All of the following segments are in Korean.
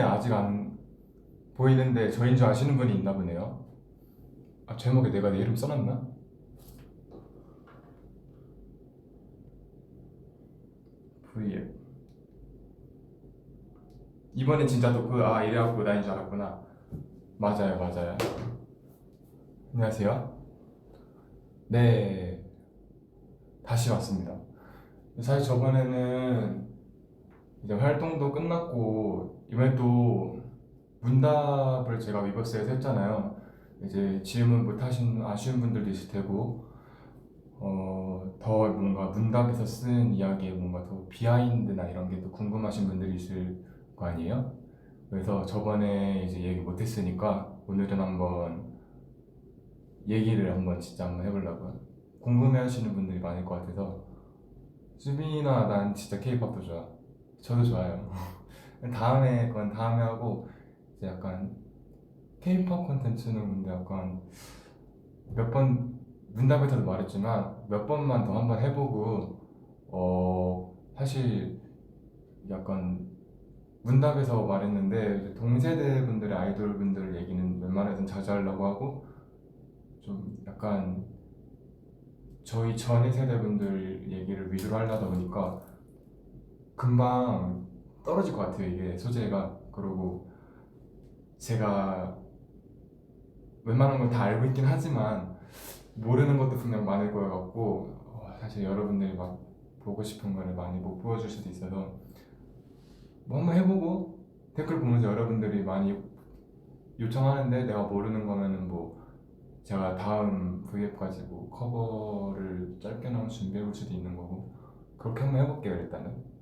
아직 안 보이는데 저인 줄 아시는 분이 있나 보네요. 아, 제목에 내가 내 이름 써놨나? V앱. 이번엔 진짜 이래갖고 나인 줄 알았구나. 맞아요, 맞아요. 안녕하세요. 네, 다시 왔습니다. 사실 저번에는 이제 활동도 끝났고 이번에 또 문답을 제가 위버스에서 했잖아요. 이제 질문 못 하신 아쉬운 분들도 있을 테고 더 뭔가 문답에서 쓴 이야기에 뭔가 더 비하인드나 이런 게 또 궁금하신 분들이 있을 거 아니에요? 그래서 저번에 이제 얘기 못 했으니까 오늘은 한번 얘기를 진짜 한번 해보려고요. 궁금해 하시는 분들이 많을 것 같아서. 수빈이나 난 진짜 케이팝도 좋아. 저도 좋아요. 다음에 그건 다음에 하고 이제 약간 케이팝 콘텐츠는 근데 약간 몇 번 문답에서도 말했지만 몇 번만 더 한번 해보고 사실 약간 문답에서 말했는데 이제 동세대 분들의 아이돌 분들 얘기는 웬만해서는 자주 하려고 하고 좀 약간 저희 전의 세대 분들 얘기를 위주로 하려다 보니까 금방 떨어질 것 같아요, 이게 소재가. 그리고 제가 웬만한 걸 다 알고 있긴 하지만 모르는 것도 분명 많을 거여 갖고 사실 여러분들이 막 보고 싶은 거를 많이 못 보여줄 수도 있어서 뭐 한번 해보고 댓글 보면서 여러분들이 많이 요청하는데 내가 모르는 거면은 뭐 제가 다음 V앱까지 뭐 커버를 짧게나마 준비해 볼 수도 있는 거고 그렇게 한번 해볼게요, 일단은.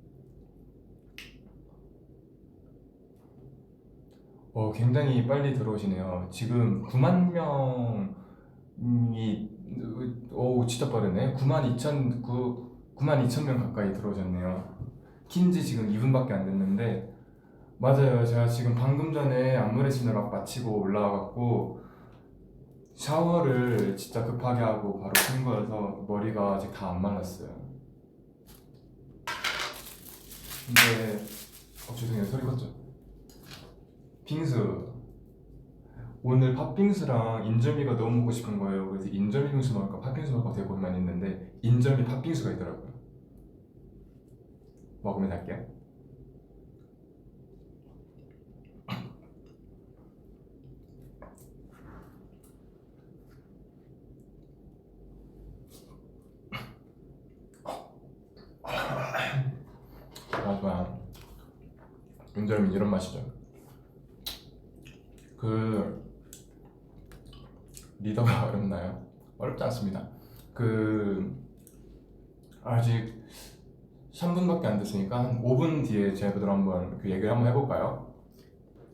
굉장히 빨리 들어오시네요. 지금 9만 명이 진짜 빠르네. 9만 2천 명 가까이 들어오셨네요. 킨지 지금 2분밖에 안 됐는데 맞아요. 제가 지금 방금 전에 안무 레슨을 막 마치고 올라와갖고 샤워를 진짜 급하게 하고 바로 킨 거여서 머리가 아직 다 안 말랐어요. 근데 죄송해요. 소리 컸죠? 빙수. 오늘 팥빙수랑 인절미가 너무 먹고 싶은 거예요. 그래서 인절미 빙수 먹을까 팥빙수 먹을까 되게 고민했는데 인절미 팥빙수가 있더라고요. 먹으면 할게요. 맞아. 인절미 이런 맛이죠. 그 리더가 어렵나요? 어렵지 않습니다. 그 아직 3분밖에 안 됐으니까 한 5분 뒤에 제대로 한번 그 얘기를 한번 해볼까요?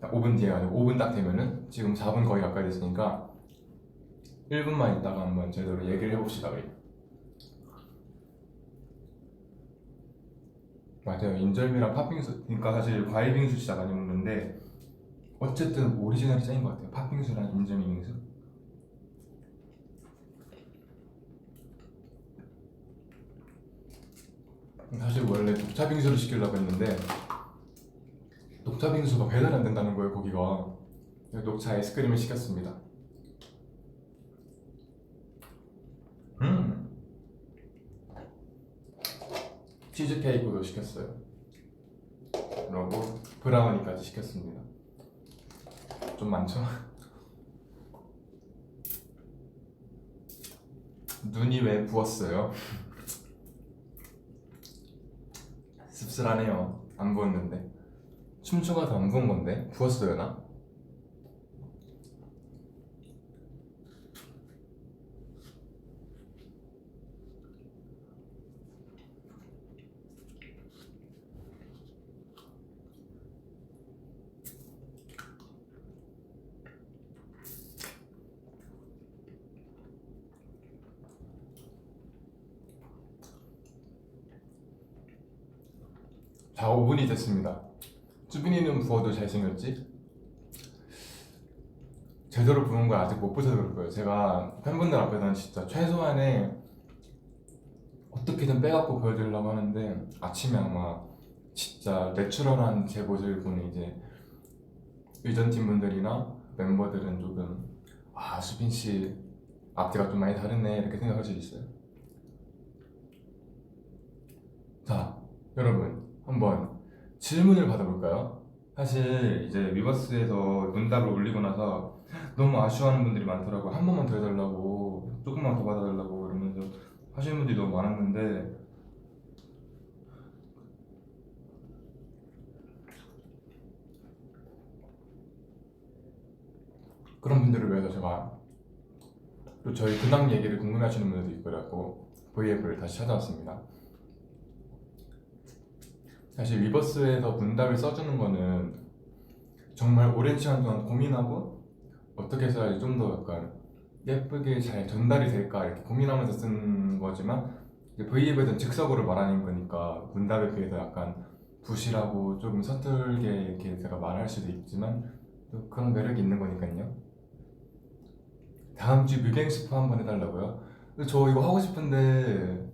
5분 뒤에 아니고 5분 딱 되면은 지금 4분 거의 가까이 됐으니까 1분만 있다가 한번 제대로 얘기를 해봅시다, 우리. 맞아요. 인절미랑 팥빙수. 그러니까 사실 과일 빙수 진짜 많이 먹는데 어쨌든 오리지널이 짱인 것 같아요. 팥빙수랑 인절미 빙수. 사실 원래 녹차 빙수를 시키려고 했는데 녹차 빙수가 배달이 안 된다는 거예요, 거기가. 그래서 녹차 아이스크림을 시켰습니다. 음, 치즈케이크도 시켰어요. 그리고 브라우니까지 시켰습니다. 좀 많죠? 눈이 왜 부었어요? 씁쓸하네요. 안 부었는데. 춤추가 더 안 부은 건데? 부었어요, 나? 자, 5분이 됐습니다. 쭈빈이는 부어도 잘생겼지? 제대로 부은 걸 아직 못 보셔서 그럴 거예요. 제가 팬분들 앞에서는 진짜 최소한의 어떻게든 빼갖고 보여드리려고 하는데 아침에 아마 진짜 내추럴한 제 모습을 보는 이제 의전팀 분들이나 멤버들은 조금 수빈 씨 앞뒤가 좀 많이 다르네 이렇게 생각할 수 있어요. 자, 여러분 한번 질문을 받아볼까요? 사실 이제 위버스에서 문답을 올리고 나서 너무 아쉬워하는 분들이 많더라고. 한 번만 더 해달라고, 조금만 더 받아달라고 이러면서 하시는 분들이 너무 많았는데 그런 분들을 위해서 제가 또 저희 근황 얘기를 궁금해하시는 분들도 있더라고 V앱을 다시 찾아왔습니다. 사실 위버스에서 문답을 써주는 거는 정말 오랜 시간 동안 고민하고 어떻게 써야지 좀 더 약간 예쁘게 잘 전달이 될까 이렇게 고민하면서 쓴 거지만 V앱에서는 즉석으로 말하는 거니까 문답에 비해서 약간 부실하고 조금 서툴게 이렇게 제가 말할 수도 있지만 또 그런 매력이 있는 거니까요. 다음 주 뮤뱅 스포 한번 해달라고요? 근데 저 이거 하고 싶은데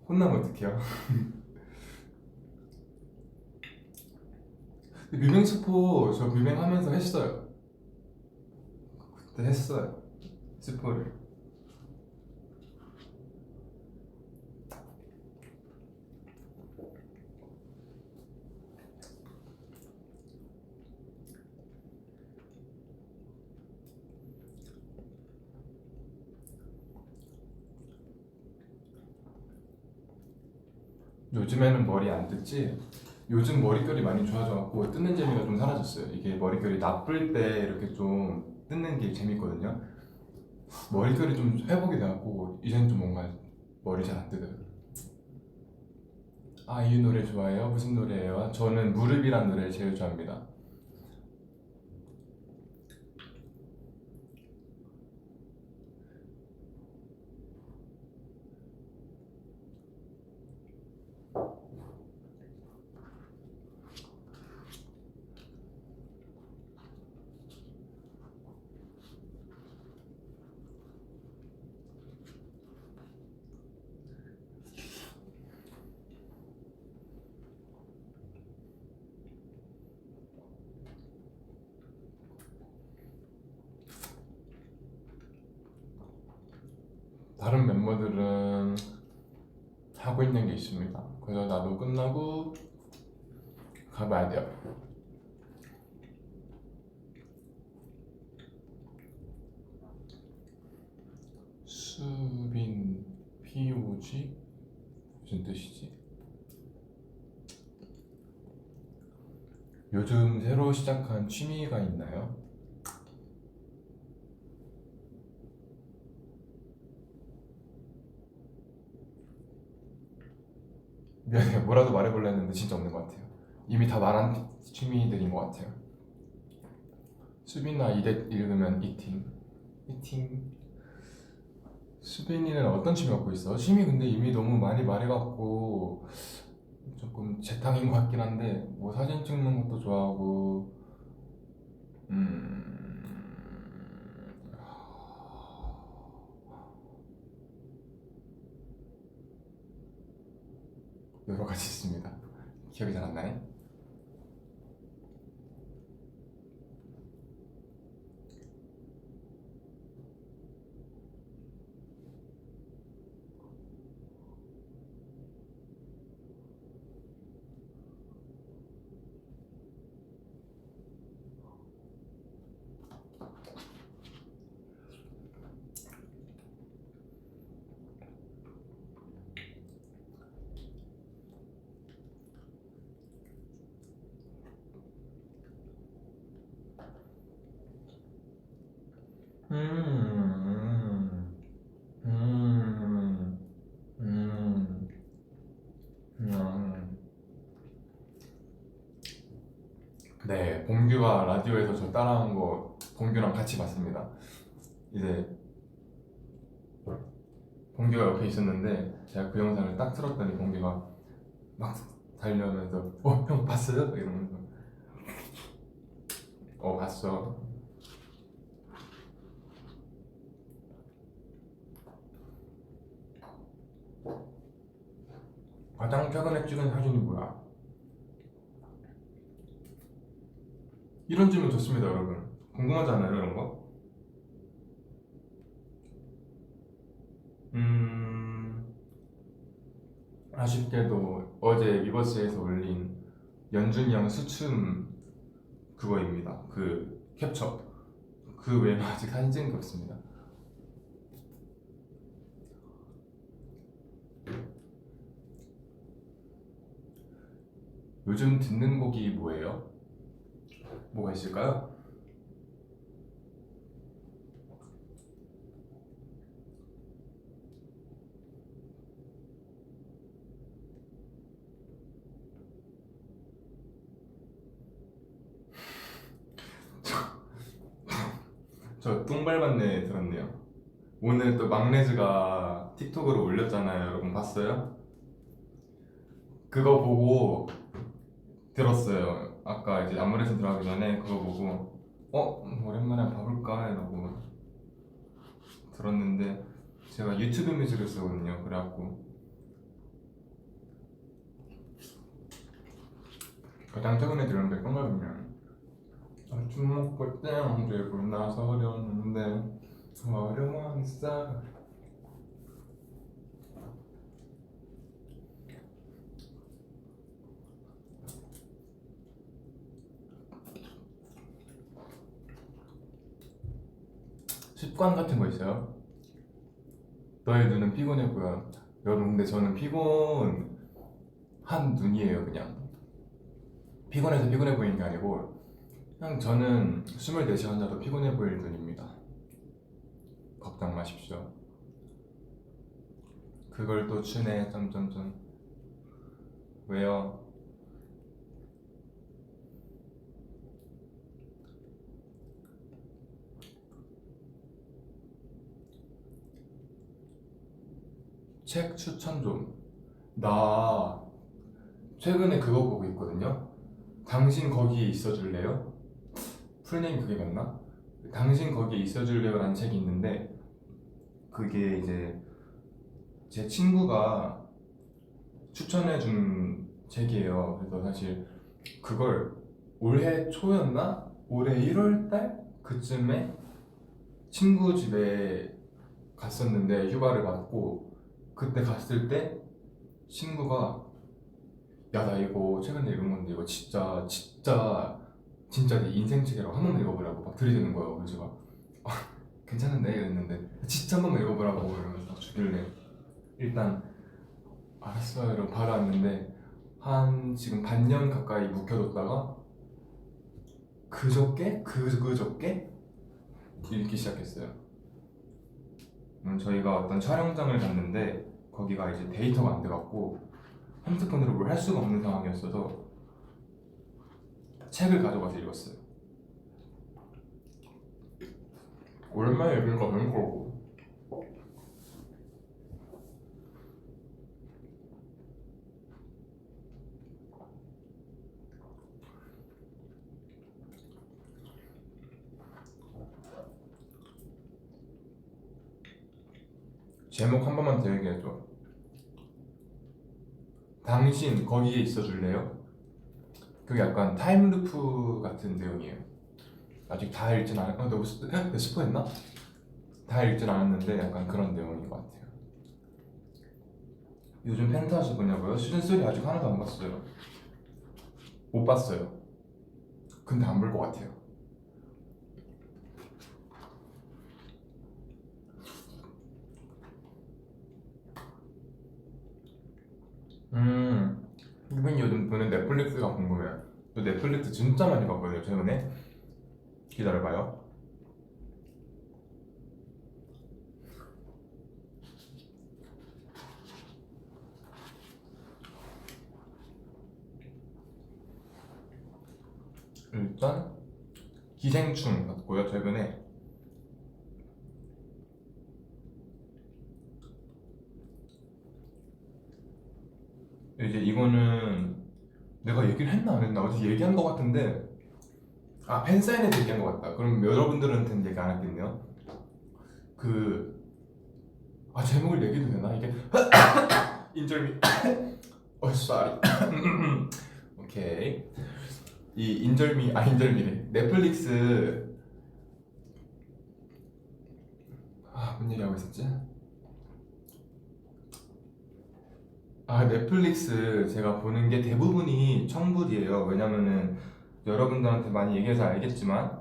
혼나면 어떡해요? 뮤뱅 스포 저 뮤뱅 하면서 했어요. 그때 했어요. 스포를. 요즘에는 머리 안 뜯지? 요즘 머릿결이 많이 좋아져갖고 뜯는 재미가 좀 사라졌어요. 이게 머릿결이 나쁠 때 이렇게 좀 뜯는 게 재밌거든요. 머릿결이 좀 회복이 돼갖고 이젠 좀 뭔가 머리 잘 안 뜯어요. 이 노래 좋아해요? 무슨 노래예요? 저는 무릎이란 노래 제일 좋아합니다. 다른 멤버들은 하고 있는 게 있습니다. 그래서 나도 끝나고 가봐야 돼요. 수빈 POG? 무슨 뜻이지? 요즘 새로 시작한 취미가 있나요? 미안해요. 뭐라도 말해볼라 했는데 진짜 없는 것 같아요. 이미 다 말한 취미들인 것 같아요. 수빈아 이대 읽으면 이팅. 이팅. 수빈이는 어떤 취미 갖고 있어? 취미 근데 이미 너무 많이 말해갖고 조금 재탕인 것 같긴 한데 뭐 사진 찍는 것도 좋아하고 여러 가지 있습니다. 기억이 잘 안 나네. 음, 음, 음, 음. 네, 봉규가 라디오에서 저 따라한 거 봉규랑 같이 봤습니다. 이제 봉규가 옆에 있었는데 제가 그 영상을 딱 틀었더니 봉규가 막 달려오면서 형 봤어요? 이러면서 봤어. 가장 최근에 찍은 사진이 뭐야? 이런 질문 좋습니다, 여러분. 궁금하지 않아요, 이런 거? 아쉽게도 어제 위버스에서 올린 연준이 형 수춤 그거입니다. 그 캡처. 그 외에는 아직 사진 찍은 게 없습니다. 요즘 듣는 곡이 뭐예요? 뭐가 있을까요? 저 뚱발맞네 들었네요. 오늘 또 막내즈가 틱톡으로 올렸잖아요. 여러분 봤어요? 그거 보고 들었어요. 아까 이제 안무레슨 들어가기 전에 그거 보고 오랜만에 한번 봐볼까 이러고 들었는데 제가 유튜브 뮤직을 쓰거든요. 그래갖고 가장 최근에 들은 게 똥갈비면 술 먹고 땡들고 나서려는데 어려운 싸 습관 같은 거 있어요? 너의 눈은 피곤해 보여. 여러분 근데 저는 피곤한 눈이에요. 그냥 피곤해서 피곤해 보이는 게 아니고 그냥 저는 24시간 자도 피곤해 보일 눈입니다. 걱정 마십시오. 그걸 또 추네 점점점. 왜요? 책 추천 좀. 나 최근에 그거 보고 있거든요. 당신 거기에 있어줄래요? 풀네임 그게 맞나? 당신 거기에 있어줄래요라는 책이 있는데 그게 이제 제 친구가 추천해준 책이에요. 그래서 사실 그걸 올해 초였나? 올해 1월달 그쯤에 친구 집에 갔었는데 휴가를 받고 그때 갔을 때 친구가 야 나 이거 최근에 읽은 건데 이거 진짜 내 인생 책이라고 한 번만 읽어보라고 막 들이대는 거예요. 그래서 제가 괜찮은데 이랬는데 진짜 한 번만 읽어보라고 이러면서 딱 주길래 일단 알았어요 이러고 바로 왔는데 한 지금 반년 가까이 묵혀뒀다가 그저께 읽기 시작했어요. 저희가 어떤 촬영장을 갔는데 거기가 이제 데이터가 안 돼갖고 핸드폰으로 뭘 할 수가 없는 상황이었어서 책을 가져가서 읽었어요. 오랜만에 읽으니까 재밌고 제목 한 번만 더 얘기해줘. 당신 거기에 있어줄래요? 그게 약간 타임루프 같은 내용이에요. 아직 다 읽진 너무 스포했나? 다 읽진 않았는데 약간 그런 내용인 것 같아요. 요즘 펜타시 보냐고요? 시즌3 아직 하나도 안 봤어요. 못 봤어요. 근데 안 볼 것 같아요. 이분이 요즘 보는 넷플릭스가 궁금해요. 저 넷플릭스 진짜 많이 봤거든요 최근에. 기다려봐요. 일단 기생충 봤고요 최근에. 이제 이거는 내가 얘기를 했나 안 했나 어제 얘기한 것 같은데 팬사인회도 얘기한 것 같다. 그럼 여러분들한테는 얘기 안 했겠네요. 제목을 얘기해도 되나 이게? 인절미 sorry. 오케이. 이 인절미래. 넷플릭스. 뭔 얘기하고 있었지? 넷플릭스 제가 보는 게 대부분이 청불이에요. 왜냐면은 여러분들한테 많이 얘기해서 알겠지만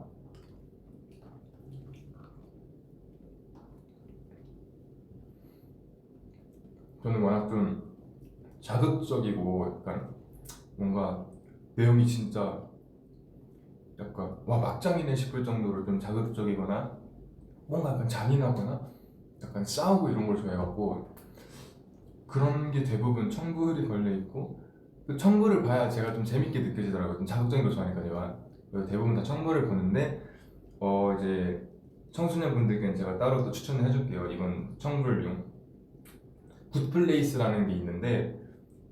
저는 워낙 좀 자극적이고 약간 뭔가 내용이 진짜 약간 와 막장이네 싶을 정도로 좀 자극적이거나 뭔가 약간 잔인하거나 약간 싸우고 이런 걸 좋아해갖고 그런 게 대부분 청불이 걸려 있고 그 청불을 봐야 제가 좀 재밌게 느껴지더라고요. 좀 자극적인 거 좋아하니까 제가. 그래서 대부분 다 청불을 보는데 이제 청소년분들께는 제가 따로 또 추천을 해줄게요. 이건 청불용 굿플레이스라는 게 있는데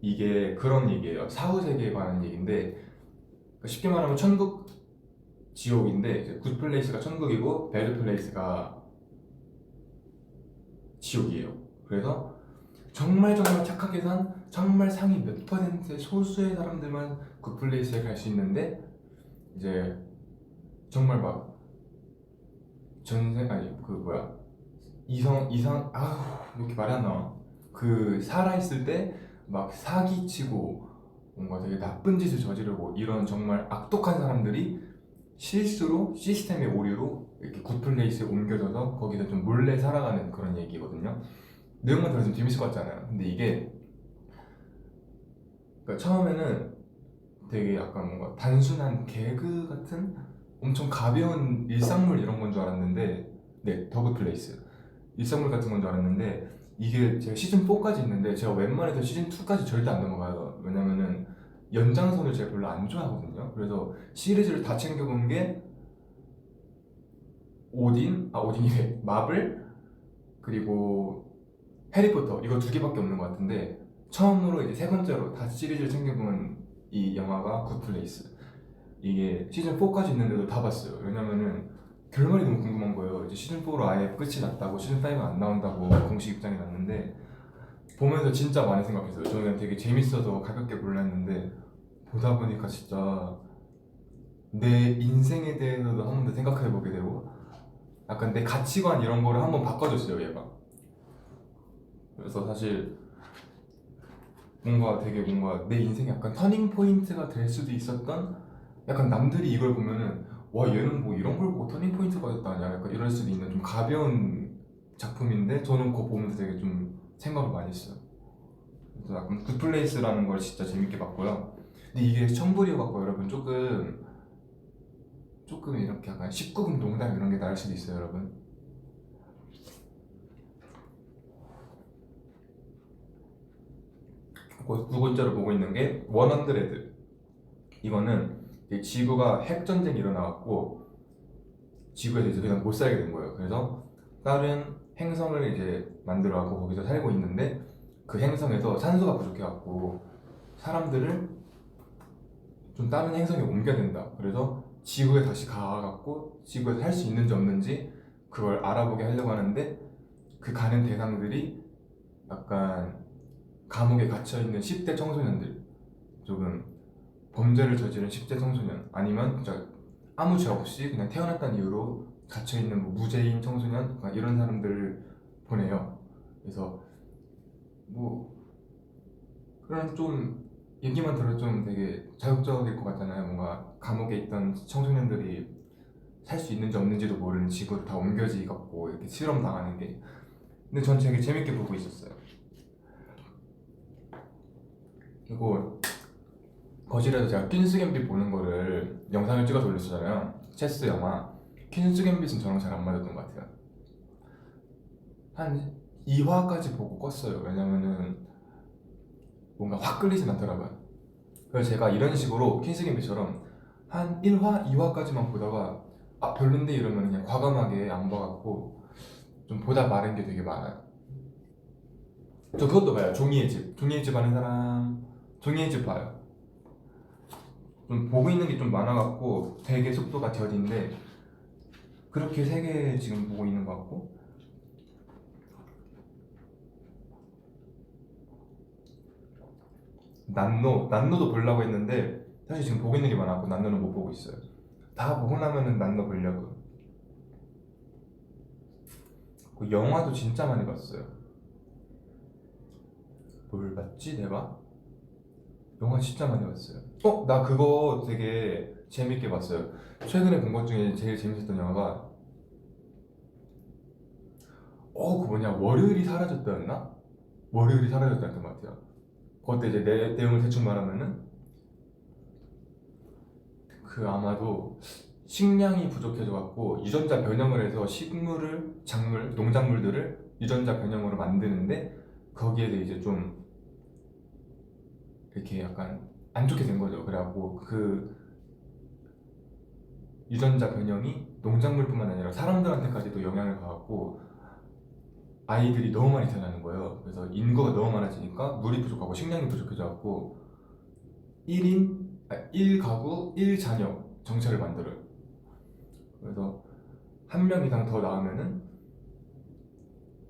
이게 그런 얘기예요. 사후 세계에 관한 얘기인데 그러니까 쉽게 말하면 천국 지옥인데 이제 굿플레이스가 천국이고 배드플레이스가 지옥이에요. 그래서 정말 착하게 산 정말 상위 몇 퍼센트의 소수의 사람들만 굿플레이스에 갈 수 있는데 이제 정말 막 전생 아니 그 뭐야 이상 왜 이렇게 말이 안 나와. 그 살아있을 때 막 사기치고 뭔가 되게 나쁜 짓을 저지르고 이런 정말 악독한 사람들이 실수로 시스템의 오류로 이렇게 굿플레이스에 옮겨져서 거기서 좀 몰래 살아가는 그런 얘기거든요. 내용만 들어서 좀 재밌을 것 같잖아요. 근데 이게 그러니까 처음에는 되게 약간 뭔가 단순한 개그 같은 엄청 가벼운 일상물 이런 건 줄 알았는데 네, 더 굿플레이스 일상물 같은 건 줄 알았는데 이게 제가 시즌 4까지 있는데 제가 웬만해서 시즌 2까지 절대 안 넘어가요. 왜냐면은 연장선을 제가 별로 안 좋아하거든요. 그래서 시리즈를 다 챙겨본 게 오딘이래 마블 그리고 해리포터 이거 두 개밖에 없는 것 같은데 처음으로 이제 세 번째로 다 시리즈를 챙겨본 이 영화가 굿플레이스. 이게 시즌 4까지 있는데도 다 봤어요. 왜냐면은 결말이 너무 궁금한 거예요. 이제 시즌 4로 아예 끝이 났다고 시즌 5가 안 나온다고 공식 입장이 났는데 보면서 진짜 많이 생각했어요. 저는 그냥 되게 재밌어서 가볍게 볼랐는데 보다 보니까 진짜 내 인생에 대해서도 한 번 더 생각해 보게 되고 약간 내 가치관 이런 거를 한번 바꿔줬어요 얘가. 그래서 사실 뭔가 내 인생에 약간 터닝 포인트가 될 수도 있었던 약간 남들이 이걸 보면은 와 얘는 뭐 이런 걸 보고 터닝 포인트가 됐다냐 약간 이럴 수도 있는 좀 가벼운 작품인데 저는 그거 보면서 되게 좀 생각을 많이 했어요. 그래서 약간 굿플레이스라는 걸 진짜 재밌게 봤고요. 근데 이게 청불이어 갖고 여러분 조금 이렇게 약간 19금 농담 이런 게 나올 수도 있어요 여러분. 두 번째로 보고 있는 게 원헌드레드. 이거는 이제 지구가 핵 전쟁이 일어나갖고 지구에서 이제 그냥 못 살게 된 거예요. 그래서 다른 행성을 이제 만들어갖고 거기서 살고 있는데 그 행성에서 산소가 부족해갖고 사람들을 좀 다른 행성에 옮겨야 된다. 그래서 지구에 다시 가갖고 지구에서 살 수 있는지 없는지 그걸 알아보게 하려고 하는데 그 가는 대상들이 약간 감옥에 갇혀있는 10대 청소년들, 조금 범죄를 저지른 10대 청소년, 아니면 진짜 아무 죄 없이 그냥 태어났다는 이유로 갇혀있는 뭐 무죄인 청소년 이런 사람들을 보내요. 그래서 뭐 그런 좀 얘기만 들어도 좀 되게 자극적일 것 같잖아요. 뭔가 감옥에 있던 청소년들이 살 수 있는지 없는지도 모르는 지구로 다 옮겨지 갖고 이렇게 실험 당하는 게. 근데 전 되게 재밌게 보고 있었어요. 그리고 거실에서 제가 퀸스 갬빗 보는 거를 영상을 찍어서 올렸잖아요. 체스 영화. 퀸스 갬빗은 저랑 잘 안 맞았던 것 같아요. 한 2화까지 보고 껐어요. 왜냐면은 뭔가 확 끌리진 않더라고요. 그래서 제가 이런 식으로 퀸스 갬빗처럼 한 1화, 2화까지만 보다가 별론데 이러면 그냥 과감하게 안 봐갖고 좀 보다 마른 게 되게 많아요. 저 그것도 봐요. 종이의 집. 종이의 집 하는 사람 종이의 집 봐요. 좀 보고 있는 게 좀 많아갖고 되게 속도가 더딘데 그렇게 세 개 지금 보고 있는 것 같고 난노도 보려고 했는데 사실 지금 보고 있는 게 많아갖고 난너는 못 보고 있어요. 다 보고 나면은 난너 보려고. 그 영화도 진짜 많이 봤어요. 뭘 봤지 내가? 영화 진짜 많이 봤어요. 나 그거 되게 재밌게 봤어요. 최근에 본 것 중에 제일 재밌었던 영화가 그 뭐냐, 월요일이 사라졌다였나? 월요일이 사라졌다였던 것 같아요. 그때 이제 내용을 대충 말하면은 그 아마도 식량이 부족해져갖고 유전자 변형을 해서 식물을, 작물, 농작물들을 유전자 변형으로 만드는데 거기에 대해 이제 좀 이렇게 약간 안 좋게 된 거죠. 그래갖고 그 유전자 변형이 농작물뿐만 아니라 사람들한테까지도 영향을 가갖고 아이들이 너무 많이 태어나는 거예요. 그래서 인구가 너무 많아지니까 물이 부족하고 식량이 부족해져갖고 1가구 1자녀 정책을 만들어요. 그래서 한 명 이상 더 낳으면은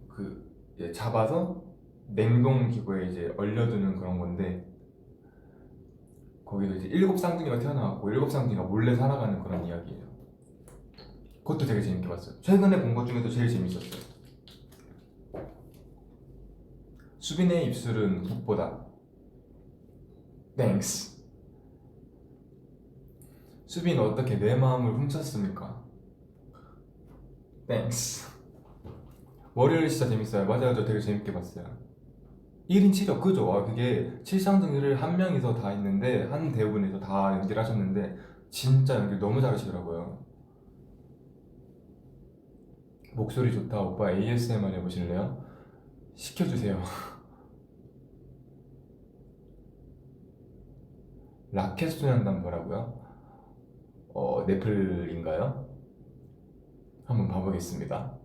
그 이제 잡아서 냉동 기구에 이제 얼려두는 그런 건데, 거기서 이제 7쌍둥이가 태어나갖고 7쌍둥이가 몰래 살아가는 그런 이야기예요. 그것도 되게 재밌게 봤어요. 최근에 본 것 중에도 제일 재밌었어요. 수빈의 입술은 국보다. 땡스. 수빈 어떻게 내 마음을 훔쳤습니까? 땡스. 월요일 진짜 재밌어요. 맞아요, 저 되게 재밌게 봤어요. 1인 7역 그죠? 그게 7쌍둥이를 한 명이서 다 있는데 한 대본에서 다 연기를 하셨는데 진짜 연기 너무 잘하시더라고요. 목소리 좋다. 오빠 ASMR 해보실래요? 시켜주세요. 라켓 소년단 뭐라고요? 넷플인가요? 한번 봐보겠습니다.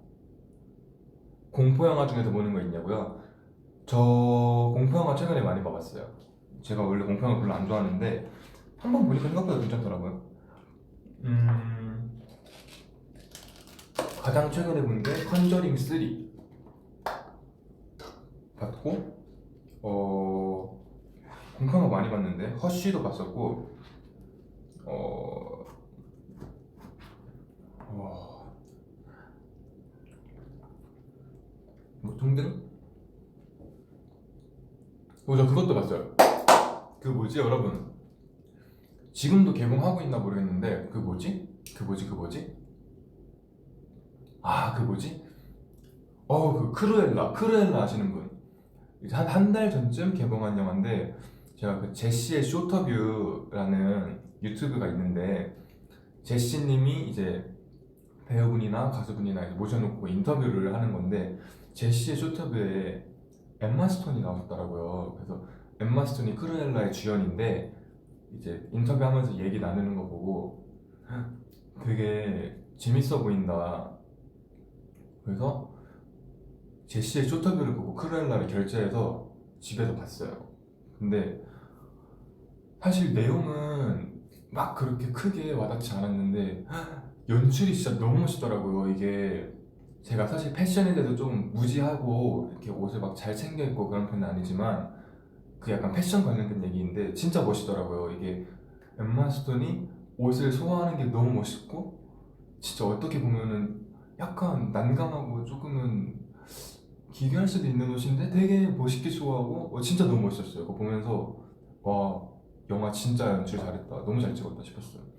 공포영화 중에서 보는 거 있냐고요? 저 공포영화 최근에 많이 봐봤어요. 제가 원래 공포영화 별로 안 좋아하는데 한번 보니까 생각보다 괜찮더라고요. 가장 최근에 본 게 컨저링 3 봤고, 공포영화 많이 봤는데 허쉬도 봤었고, 어, 뭐 등등? 저 그것도 봤어요. 그 뭐지 여러분, 지금도 개봉하고 있나 모르겠는데 그 뭐지? 그 뭐지? 그 뭐지? 그 뭐지? 그 크루엘라 아시는 분? 한 달 전쯤 개봉한 영화인데, 제가 그 제시의 쇼터뷰라는 유튜브가 있는데 제시님이 이제 배우분이나 가수분이나 이제 모셔놓고 인터뷰를 하는 건데, 제시의 쇼터뷰에 엠마 스톤이 나오셨더라고요. 그래서 엠마 스톤이 크루엘라의 주연인데 이제 인터뷰하면서 얘기 나누는 거 보고 되게 재밌어 보인다. 그래서 제시의 쇼터뷰를 보고 크루엘라를 결제해서 집에서 봤어요. 근데 사실 내용은 막 그렇게 크게 와닿지 않았는데 연출이 진짜 너무 멋있더라고요. 이게 제가 사실 패션에 대해서 좀 무지하고 이렇게 옷을 막 잘 챙겨 입고 그런 편은 아니지만 그 약간 패션 관련된 얘기인데 진짜 멋있더라고요. 이게 엠마 스톤이 옷을 소화하는 게 너무 멋있고, 진짜 어떻게 보면은 약간 난감하고 조금은 기괴할 수도 있는 옷인데 되게 멋있게 소화하고 진짜 너무 멋있었어요. 그거 보면서 와, 영화 진짜 연출 잘했다, 너무 잘 찍었다 싶었어요.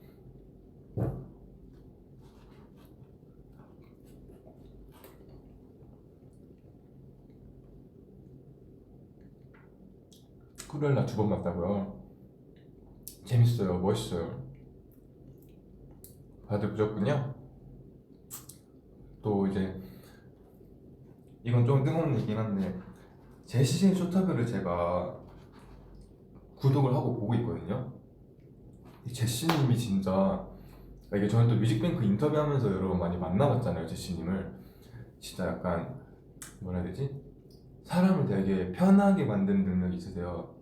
크루엘라 2번 봤다고요? 재밌어요, 멋있어요. 다들 보셨군요. 또 이제 이건 좀 뜬금없는 얘기긴 한데 제시의 쇼타뷰를 제가 구독을 하고 보고 있거든요. 이 제시님이 진짜, 이게 저는 또 뮤직뱅크 인터뷰하면서 여러 번 많이 만나봤잖아요, 제시님을. 진짜 약간 뭐라 해야 되지? 사람을 되게 편하게 만드는 능력이 있으세요.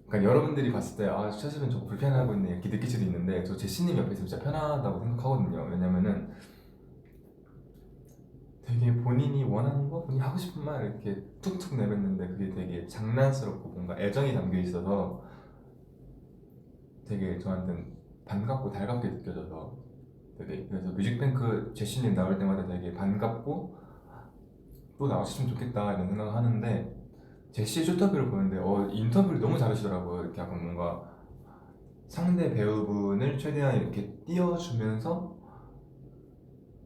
그러니까 여러분들이 봤을 때 최수빈 저거 불편해하고 있네 이렇게 느낄 수도 있는데, 저 제시님 옆에 있으면 진짜 편하다고 생각하거든요. 왜냐면은 되게 본인이 원하는 거, 본인이 하고 싶은 말 이렇게 툭툭 내뱉는데 그게 되게 장난스럽고 뭔가 애정이 담겨 있어서 되게 저한테는 반갑고 달갑게 느껴져서 되게, 그래서 뮤직뱅크 제시님 나올 때마다 되게 반갑고 또 나오셨으면 좋겠다 이런 생각을 하는데, 제시의 쇼터뷰를 보는데 인터뷰를 너무 잘하시더라고요. 이렇게 약간 뭔가 상대 배우분을 최대한 이렇게 띄워주면서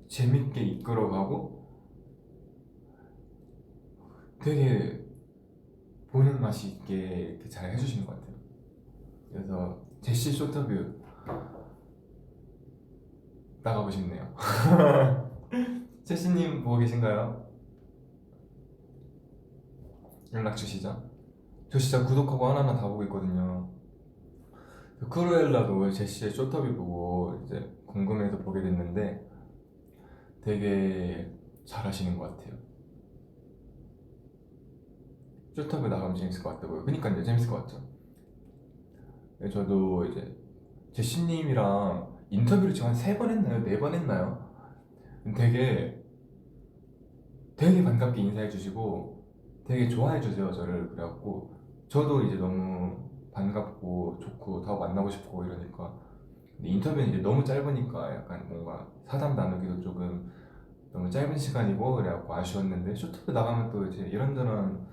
재밌게 이끌어가고 되게 보는 맛이 있게 이렇게 잘 해주시는 것 같아요. 그래서 제시 쇼터뷰 나가고 싶네요. 제시님 보고 계신가요? 연락 주시죠. 저 진짜 구독하고 하나하나 다 보고 있거든요. 그 크루엘라도 제시의 쇼터뷰 보고 이제 궁금해서 보게 됐는데 되게 잘하시는 것 같아요. 쇼터뷰 나가면 재밌을 것 같다고요. 그니까요, 재밌을 것 같죠. 네, 저도 이제 제시님이랑 인터뷰를 지금 한 3번 했나요? 4번 했나요? 되게 반갑게 인사해 주시고 되게 좋아해 주세요, 저를. 그래갖고 저도 이제 너무 반갑고 좋고 더 만나고 싶고 이러니까. 근데 인터뷰는 이제 너무 짧으니까 약간 뭔가 사담 나누기도 조금 너무 짧은 시간이고 그래갖고 아쉬웠는데, 쇼트브 나가면 또 이제 이런저런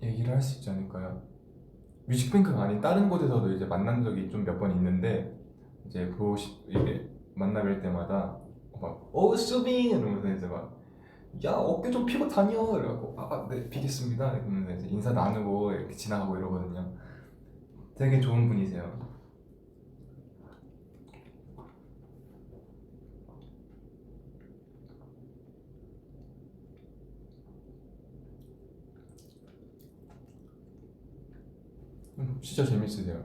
얘기를 할 수 있지 않을까요? 뮤직뱅크가 아닌 다른 곳에서도 이제 만난 적이 좀 몇 번 있는데, 이제 이게 만나 뵐 때마다 막 수빈 이러면서 이제 막 야 어깨 좀 피고 다녀 이래갖고 네 피겠습니다 이러면서 이제 인사 나누고 이렇게 지나가고 이러거든요. 되게 좋은 분이세요. 진짜 재밌으세요.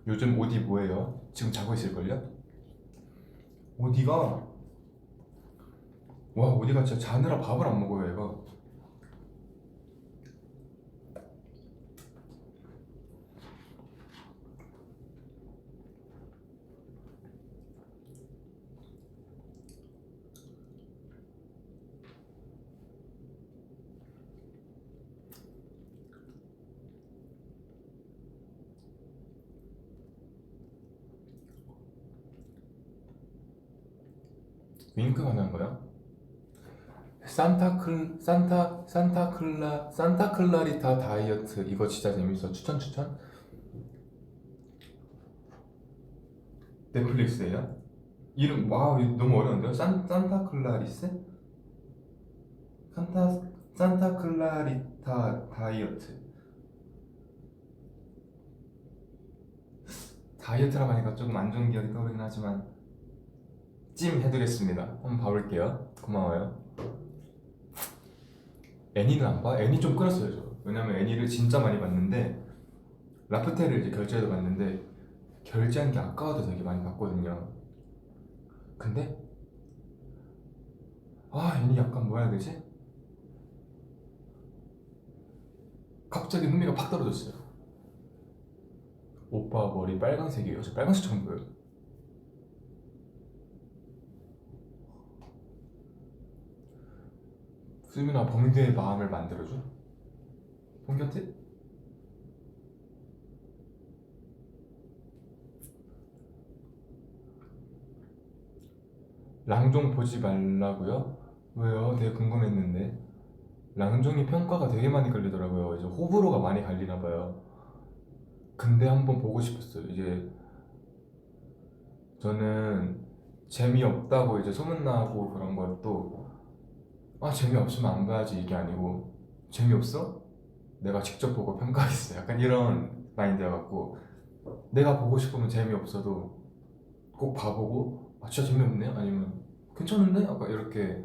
요즘 어디 뭐해요? 지금 자고 있을걸요? 어디가 어디가 진짜 자느라 밥을 안 먹어요 얘가. 윙크가 난 거야? 산타클라리타 다이어트 이거 진짜 재밌어. 추천. 넷플릭스에요? 이름 이거 너무 어려운데요? 산타클라리스? 산타 산타클라리타 다이어트라고 하니까 조금 안 좋은 기억이 떠오르긴 하지만 찜 해두겠습니다. 한번 봐볼게요. 고마워요. 애니는 안 봐? 애니 좀 끌었어요 저. 왜냐면 애니를 진짜 많이 봤는데 라프텔을 이제 결제해서 봤는데 결제한 게 아까워도 되게 많이 봤거든요. 근데 애니 약간 뭐라 해야 되지? 갑자기 흥미가 팍 떨어졌어요. 오빠 머리 빨간색이에요. 저 빨간색 처음 보여요. 수민아 범규의 마음을 만들어줘? 홍견태? 랑종 보지 말라고요? 왜요? 되게 궁금했는데. 랑종이 평가가 되게 많이 갈리더라고요. 이제 호불호가 많이 갈리나 봐요. 근데 한번 보고 싶었어요. 이제 저는 재미없다고 이제 소문나고 그런 것도 재미없으면 안 봐야지 이게 아니고, 재미없어? 내가 직접 보고 평가하겠어. 약간 이런 마인드여갖고 내가 보고 싶으면 재미없어도 꼭 봐보고 진짜 재미없네? 아니면 괜찮은데? 약간 이렇게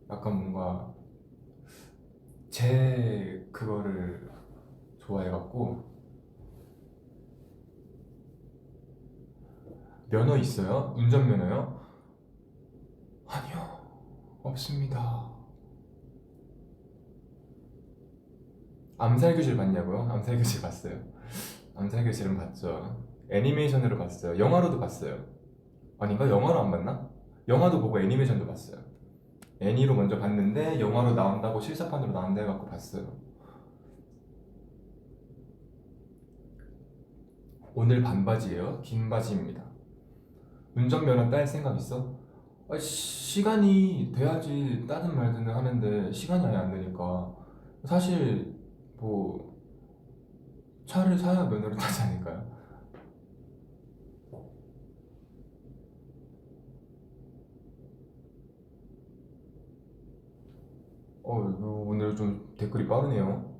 약간 뭔가 제 그거를 좋아해갖고. 면허 있어요? 운전면허요? 아니요, 없습니다. 암살교실 봤냐고요? 암살교실 봤어요. 암살교실은 봤죠. 애니메이션으로 봤어요. 영화로도 봤어요. 아닌가? 영화로 안 봤나? 영화도 보고 애니메이션도 봤어요. 애니로 먼저 봤는데 영화로 나온다고 실사판으로 나온다 해갖고 봤어요. 오늘 반바지예요? 긴 바지입니다. 운전면허 딸 생각 있어? 시간이 돼야지 따든 말든 하는데 시간이 아예 안 되니까 사실 뭐 차를 사야 면허를 따지 않을까요? 이거 오늘 좀 댓글이 빠르네요.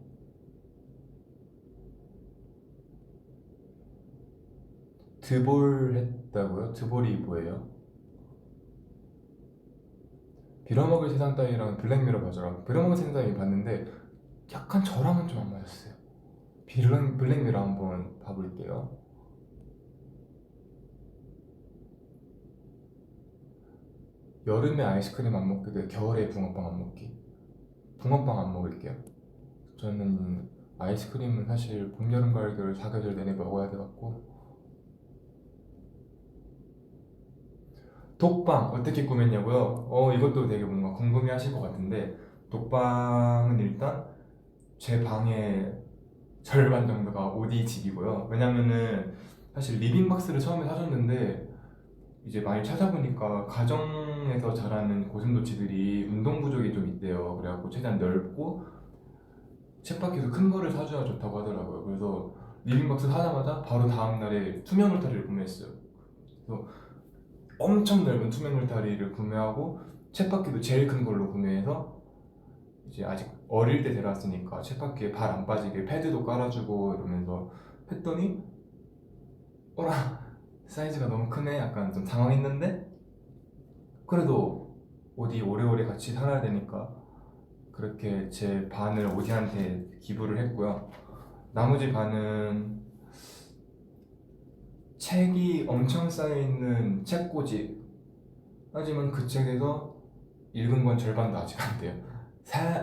드볼 했다고요? 드볼이 뭐예요? 빌어먹을 세상 따위랑 블랙미러 봐줘라. 빌어먹을 세상 따위 봤는데 약간 저랑은 좀 안 맞았어요. 블랙미러 한번 봐볼게요. 여름에 아이스크림 안 먹게 돼. 겨울에 붕어빵 안 먹기. 붕어빵 안 먹을게요. 저는 아이스크림은 사실 봄, 여름, 가을, 겨울 사계절 내내 먹어야 돼갖고. 독방 어떻게 꾸몄냐고요? 이것도 되게 뭔가 궁금해 하실 것 같은데 독방은 일단 제 방의 절반 정도가 오디 집이고요. 왜냐면은 사실 리빙박스를 처음에 사줬는데 이제 많이 찾아보니까 가정에서 자라는 고슴도치들이 운동 부족이 좀 있대요. 그래갖고 최대한 넓고 쳇바퀴도 큰 거를 사줘야 좋다고 하더라고요. 그래서 리빙박스 사자마자 바로 다음날에 투명 울타리를 구매했어요. 그래서 엄청 넓은 투명 울타리를 구매하고 쳇바퀴도 제일 큰 걸로 구매해서 이제 아직 어릴 때 데려왔으니까 쳇바퀴에 발 안 빠지게 패드도 깔아주고 이러면서 했더니 어라 사이즈가 너무 크네 약간 좀 당황했는데 그래도 오디 오래오래 같이 살아야 되니까 그렇게 제 반을 오디한테 기부를 했고요. 나머지 반은 책이 엄청 쌓여있는 책꽂이. 하지만 그 책에서 읽은 건 절반도 아직 안 돼요.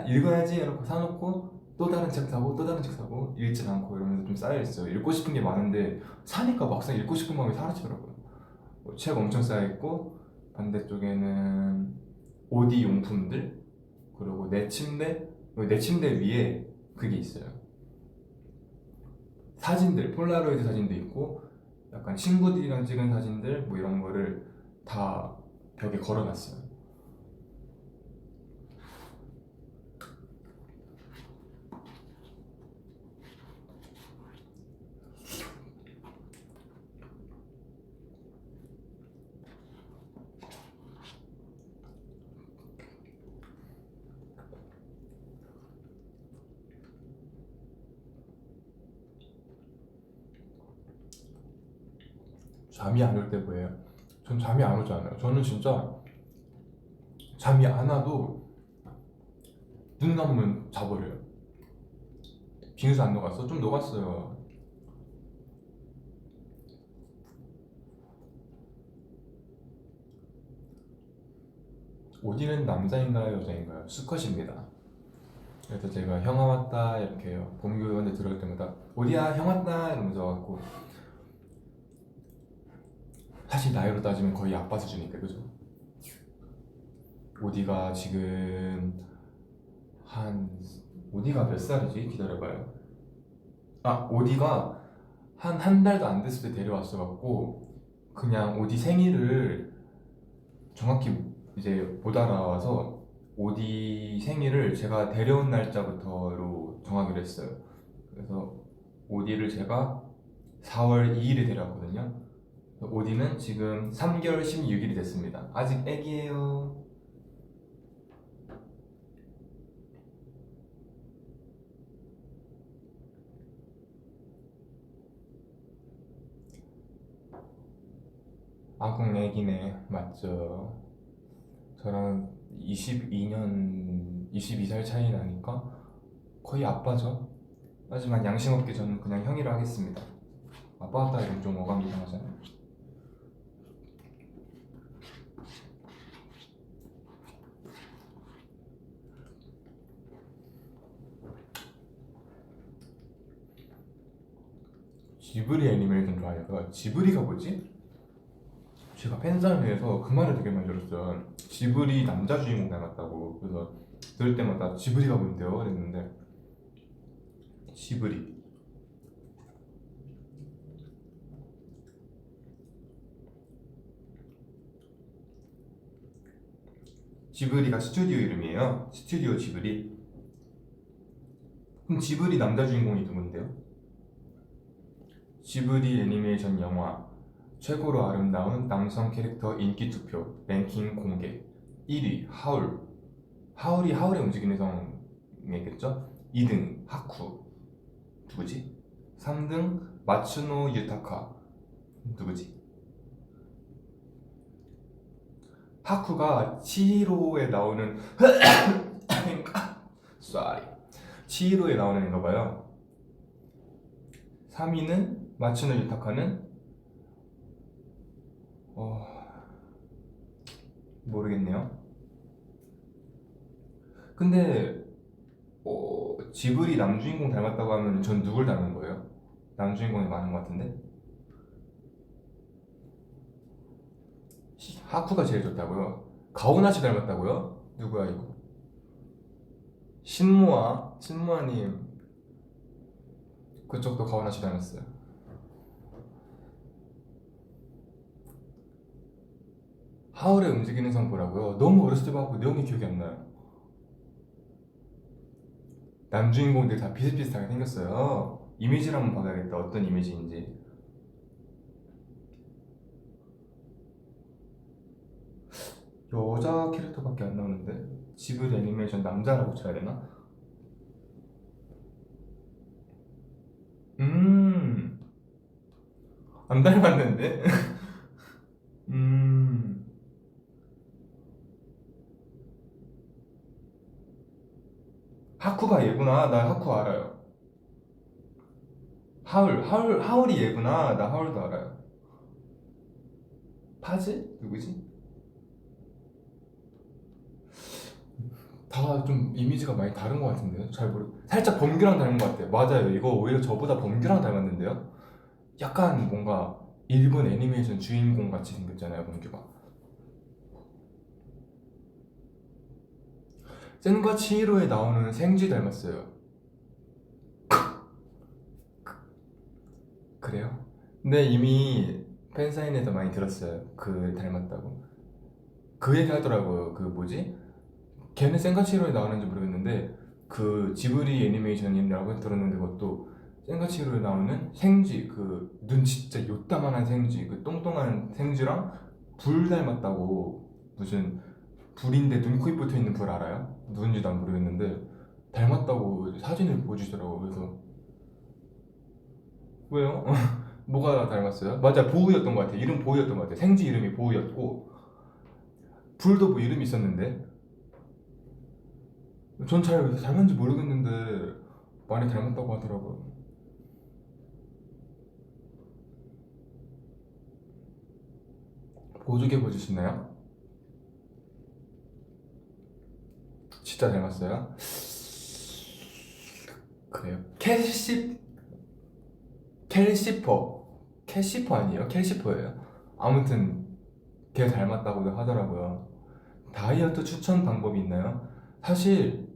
읽어야지 해놓고 사놓고 또 다른 책 사고 또 다른 책 사고 읽진 않고 이러면서 좀 쌓여있어요. 읽고 싶은 게 많은데 사니까 막상 읽고 싶은 마음이 사라지더라고요. 책 엄청 쌓여있고 반대쪽에는 오디 용품들 그리고 내 침대 위에 그게 있어요. 사진들 폴라로이드 사진도 있고 약간 친구들이랑 찍은 사진들 뭐 이런 거를 다 벽에 걸어놨어요. 잠이 안 올 때 뭐예요? 전 잠이 안 오지 않아요. 저는 진짜 잠이 안 와도 눈 감으면 자버려요. 빙수 안 녹았어? 좀 녹았어요. 오디는 남자인가요, 여자인가요? 수컷입니다. 그래서 제가 형아 왔다 이렇게 해요. 봄교원에 들어올 때마다 오디야 형 왔다 이러면서 와갖고 사실 나이로 따지면 거의 아빠 수준이니까 그죠? 오디가 지금 한 오디가 몇 살이지? 기다려봐요. 오디가 한 달도 안 됐을 때 데려왔어갖고 그냥 오디 생일을 정확히 이제 못 알아와서 오디 생일을 제가 데려온 날짜부터로 정하기로 했어요. 그래서 오디를 제가 4월 2일에 데려왔거든요. 오디는 지금 3개월 16일이 됐습니다. 아직 애기예요. 아궁 애기네 맞죠? 저랑 22살 차이 나니까 거의 아빠죠. 하지만 양심 없게 저는 그냥 형이라 하겠습니다. 아빠 왔다 이러면 좀 어감이 이상하잖아요. 지브리 애니메이션 좋아해요. 지브리가 뭐지? 제가 팬사인회에서 그 말을 되게 많이 들었어요. 지브리 남자 주인공 닮았다고. 그래서 들을 때마다 지브리가 뭔데요? 그랬는데 지브리 지브리가 스튜디오 이름이에요. 스튜디오 지브리. 그럼 지브리 남자 주인공이 누군데요? 지브리 애니메이션 영화 최고로 아름다운 남성 캐릭터 인기 투표 랭킹 공개. 1위 하울. 하울이 하울의 움직이는 성이겠죠? 2등 하쿠. 누구지? 3등 마츠노 유타카. 누구지? 하쿠가 치히로에 나오는 sorry. 치히로에 나오는 애인가 봐요. 3위는 마츠노 유타카는 모르겠네요. 근데 지브리 남주인공 닮았다고 하면 전 누굴 닮은 거예요? 남주인공이 많은 것 같은데? 하쿠가 제일 좋다고요? 가오나시 닮았다고요? 누구야 이거? 신무아님 그쪽도 가오나시 닮았어요. 하울의 움직이는 성 보라고요? 너무 어렸을 때 봐갖고 내용이 기억이 안 나요. 남주인공들 다 비슷비슷하게 생겼어요. 이미지를 한번 봐야겠다. 어떤 이미지인지. 여자 캐릭터밖에 안 나오는데 지브리 애니메이션 남자라고 쳐야 되나? 안 닮았는데? 음, 하쿠가 얘구나. 나 하쿠 알아요. 하울이 얘구나. 나 하울도 알아요. 파즈? 누구지? 다 좀 이미지가 많이 다른 것 같은데요? 잘 살짝 범규랑 닮은 것 같아요. 맞아요. 이거 오히려 저보다 범규랑 닮았는데요? 약간 뭔가 일본 애니메이션 주인공 같이 생겼잖아요, 범규가. 센과 치히로에 나오는 생쥐 닮았어요. 그래요? 근데 이미 팬사인회에서 많이 들었어요. 그 닮았다고. 그 얘기 하더라고요. 그 뭐지? 걔는 센과 치히로에 나오는지 모르겠는데 그 지브리 애니메이션이라고 들었는데 그것도 센과 치히로에 나오는 생쥐 그 눈 진짜 요따만한 생쥐 그 똥똥한 생쥐랑 불 닮았다고. 무슨 불인데 눈, 코, 입 붙어 있는 불 알아요? 누군지도 안 모르겠는데 닮았다고 사진을 보여주더라고. 그래서 왜요? 뭐가 닮았어요? 맞아, 보우였던 것 같아. 이름 보우였던 것 같아. 생쥐 이름이 보우였고 불도 뭐 이름이 있었는데 전 잘 닮은지 모르겠는데 많이 닮았다고 하더라고요. 보조개 보여주시나요? 진짜 닮았어요? 그래요? 캘시퍼 아니에요? 캘시퍼예요. 아무튼 걔 닮았다고도 하더라고요. 다이어트 추천 방법이 있나요? 사실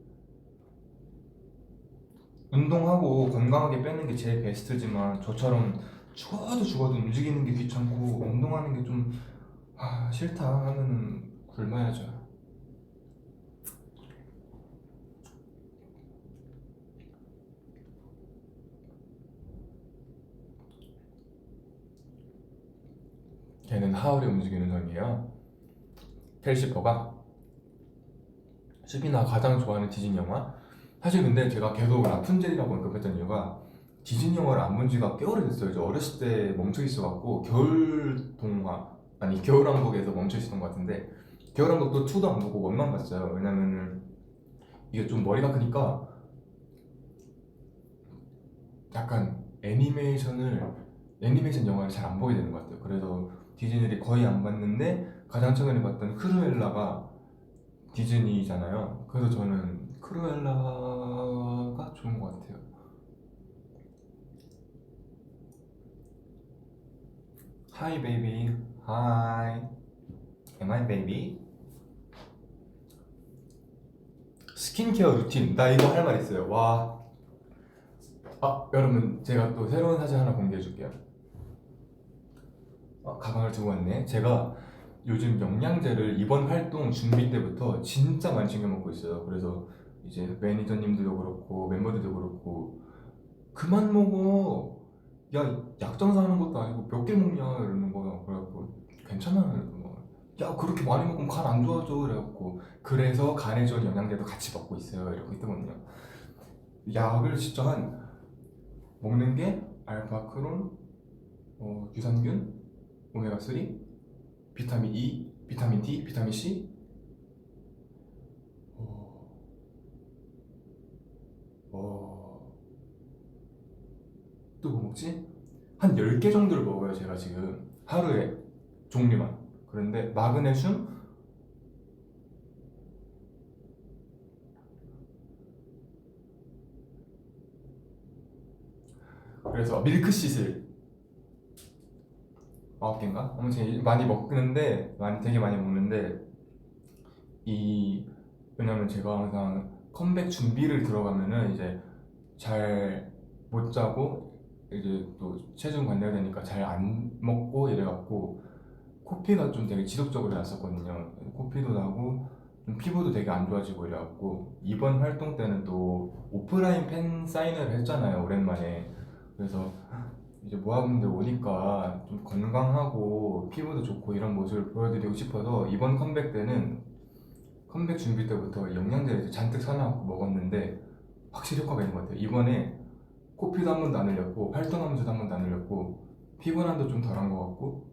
운동하고 건강하게 빼는 게 제일 베스트지만 저처럼 죽어도 움직이는 게 귀찮고 운동하는 게 좀 싫다 하면은 굶어야죠. 걔는 하울이 움직이는 성이에요. 캘시퍼가. 수빈아 가장 좋아하는 디즈니 영화? 사실 근데 제가 계속 라푼젤이라고 언급했던 이유가 디즈니 영화를 안 본 지가 꽤 오래됐어요. 저 어렸을 때 멈춰 있어갖고 겨울 동화 아니 겨울왕국에서 멈춰 있었던 것 같은데 겨울왕국도 2도 안 보고 1만 봤어요. 왜냐면은 이게 좀 머리가 크니까 약간 애니메이션 영화를 잘 안 보게 되는 것 같아요. 그래서 디즈니를 거의 안 봤는데 가장 최근에 봤던 크루엘라가 디즈니잖아요. 그래서 저는 크루엘라가 좋은 것 같아요. Hi baby, hi, am I baby? 스킨케어 루틴, 나 이거 할 말 있어요. 와, 여러분 제가 또 새로운 사진 하나 공개해 줄게요. 가방을 들고 왔네. 제가 요즘 영양제를 이번 활동 준비 때부터 진짜 많이 챙겨 먹고 있어요. 그래서 이제 매니저님들도 그렇고 멤버들도 그렇고 그만 먹어. 야, 약장 사는 것도 아니고 몇 개 먹냐 이러는 거야. 그래갖고 괜찮아 이러고 막, 야 그렇게 많이 먹으면 간 안 좋아져 그래갖고 그래서 간에 좋은 영양제도 같이 먹고 있어요 이러고 있거든요. 약을 진짜 한 먹는 게 알파크론, 유산균, 오메가3, 비타민 E, 비타민 D, 비타민 C, 어, 어, 또 뭐 먹지? 한 10개 정도를 먹어요 제가 지금 하루에 종류만. 그런데 마그네슘, 그래서 밀크시슬 9개인가? 아무튼 많이 먹는데 되게 많이 먹는데 이 왜냐면 제가 항상 컴백 준비를 들어가면은 이제 잘 못 자고 이제 또 체중 관리해야 되니까 잘 안 먹고 이래갖고 코피가 좀 되게 지속적으로 났었거든요. 코피도 나고 좀 피부도 되게 안 좋아지고 이래갖고 이번 활동 때는 또 오프라인 팬 사인회를 했잖아요 오랜만에. 그래서 이제 모아분들 오니까 좀 건강하고 피부도 좋고 이런 모습을 보여드리고 싶어서 이번 컴백 때는 컴백 준비 때부터 영양제를 잔뜩 사놔갖고 먹었는데 확실히 효과가 있는 것 같아요. 이번에 코피도 한 번도 안 흘렸고 활동하면서도 한 번도 안 흘렸고 피곤함도 좀 덜한 것 같고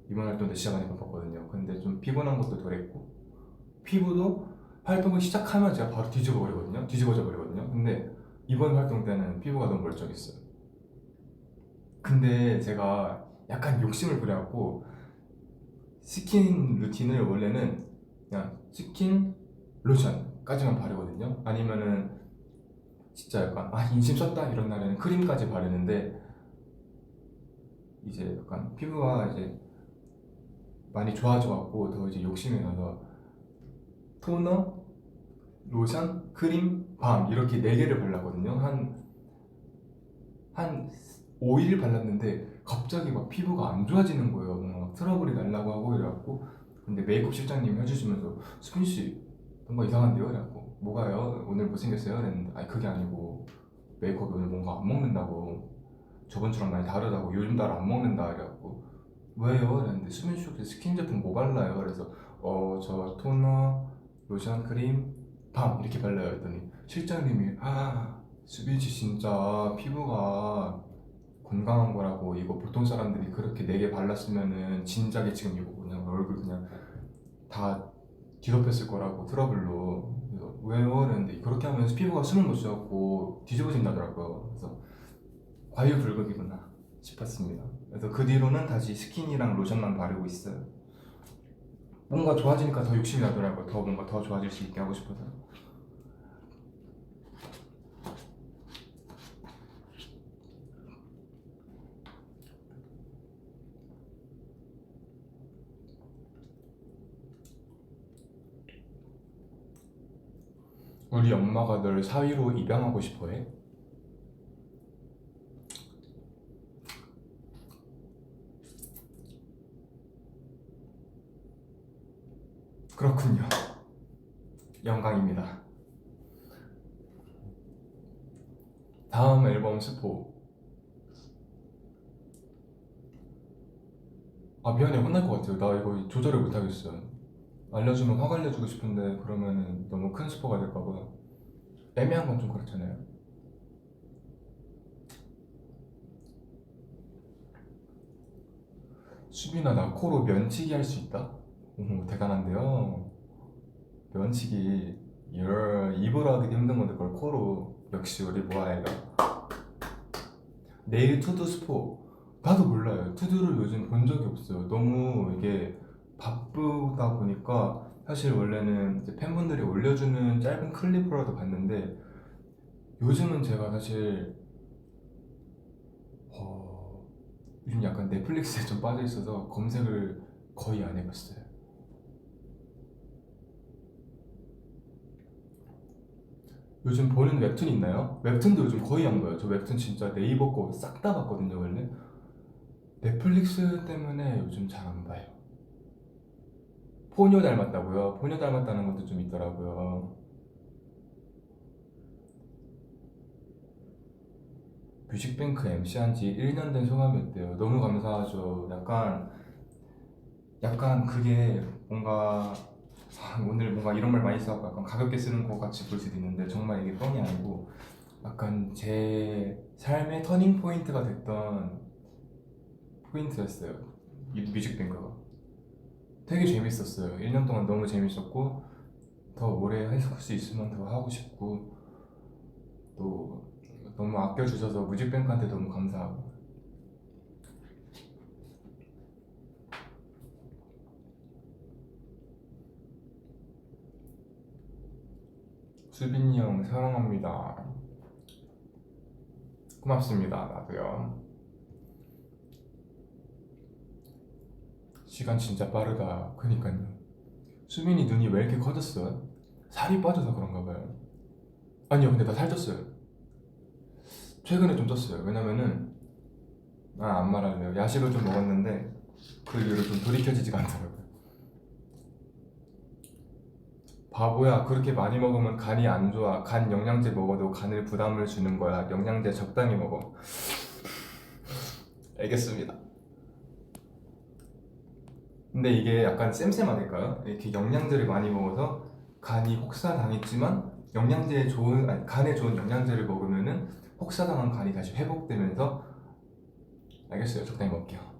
이번 활동 때 진짜 많이 바빴거든요. 근데 좀 피곤한 것도 덜했고 피부도 활동을 시작하면 제가 바로 뒤집어져 버리거든요. 근데 이번 활동 때는 피부가 너무 멀쩡했어요. 근데 제가 약간 욕심을 부려갖고 스킨 루틴을 원래는 그냥 스킨 로션까지만 바르거든요. 아니면은 진짜 약간 인심 썼다 이런 날에는 크림까지 바르는데 이제 약간 피부가 이제 많이 좋아져갖고 더 이제 욕심이 나서 토너, 로션, 크림, 밤 이렇게 4개를 발랐거든요. 한 5일 발랐는데 갑자기 막 피부가 안 좋아지는 거예요. 막 트러블이 날라고 하고 이래갖고 근데 메이크업 실장님이 해주시면서 수빈씨 뭔가 이상한데요? 이래갖고 뭐가요? 오늘 못생겼어요? 이랬는데 아니 그게 아니고 메이크업이 오늘 뭔가 안 먹는다고 저번처럼 많이 다르다고 요즘 따라 안 먹는다 이래갖고 왜요? 이랬는데 수빈씨 혹시 스킨 제품 뭐 발라요? 그래서 저 토너, 로션, 크림, 밤 이렇게 발라요 했더니 실장님이 수빈씨 진짜 피부가 건강한 거라고 이거 보통 사람들이 그렇게 4개 발랐으면은 진작에 지금 이거 그냥 얼굴 그냥 다 뒤덮였을 거라고 트러블로. 그래서 왜요? 이랬는데 그렇게 하면 피부가 숨을 못 쉬어갖고 뒤집어진다더라고요. 그래서 과유불급이구나 싶었습니다. 그래서 그 뒤로는 다시 스킨이랑 로션만 바르고 있어요. 뭔가 좋아지니까 더 욕심이 나더라고요. 더 뭔가 더 좋아질 수 있게 하고 싶어서. 우리 엄마가 널 사위로 입양하고 싶어해? 그렇군요. 영광입니다. 다음 앨범 스포. 미안해 혼날 것 같아요. 나 이거 조절을 못하겠어요. 알려주면 확 알려주고 싶은데 그러면은 너무 큰 스포가 될까봐. 애매한 건 좀 그렇잖아요. 수빈아 나 코로 면치기 할 수 있다? 오 대단한데요. 면치기 입으로 하기도 힘든 건데 그걸 코로. 역시 우리 모아이가. 네일 투두 스포. 나도 몰라요. 투두를 요즘 본 적이 없어요. 너무 이게 바쁘다 보니까 사실 원래는 이제 팬분들이 올려주는 짧은 클립으로도 봤는데 요즘은 제가 사실 요즘 약간 넷플릭스에 좀 빠져 있어서 검색을 거의 안 해봤어요. 요즘 보는 웹툰 있나요? 웹툰도 요즘 거의 안 봐요. 저 웹툰 진짜 네이버 거 싹 다 봤거든요 원래. 넷플릭스 때문에 요즘 잘 안 봐요. 포뇨 닮았다고요? 포뇨 닮았다는 것도 좀 있더라고요. 뮤직뱅크 MC 한 지 1년 된 소감이 어때요? 너무 감사하죠. 약간 그게 뭔가 오늘 뭔가 이런 말 많이 써서 약간 가볍게 쓰는 것 같이 볼 수도 있는데 정말 이게 뻥이 아니고 약간 제 삶의 터닝 포인트가 됐던 포인트였어요. 이 뮤직뱅크가 되게 재밌었어요. 1년 동안 너무 재밌었고 더 오래 할 수 있으면 더 하고 싶고 또 너무 아껴주셔서 뮤직뱅크한테 너무 감사하고. 수빈이 형 사랑합니다. 고맙습니다. 나도요. 시간 진짜 빠르다. 그니까요. 수빈이 눈이 왜 이렇게 커졌어요? 살이 빠져서 그런가 봐요. 아니요, 근데 나 살쪘어요. 최근에 좀 쪘어요. 왜냐면은 안 말할래요. 야식을 좀 먹었는데 그 이후로 좀 돌이켜지지가 않더라고요. 바보야, 그렇게 많이 먹으면 간이 안 좋아. 간 영양제 먹어도 간을 부담을 주는 거야. 영양제 적당히 먹어. 알겠습니다. 근데 이게 약간 쌤쌤아닐까요? 이렇게 영양제를 많이 먹어서 간이 혹사당했지만 간에 좋은 영양제를 먹으면은 혹사당한 간이 다시 회복되면서. 알겠어요. 적당히 먹을게요.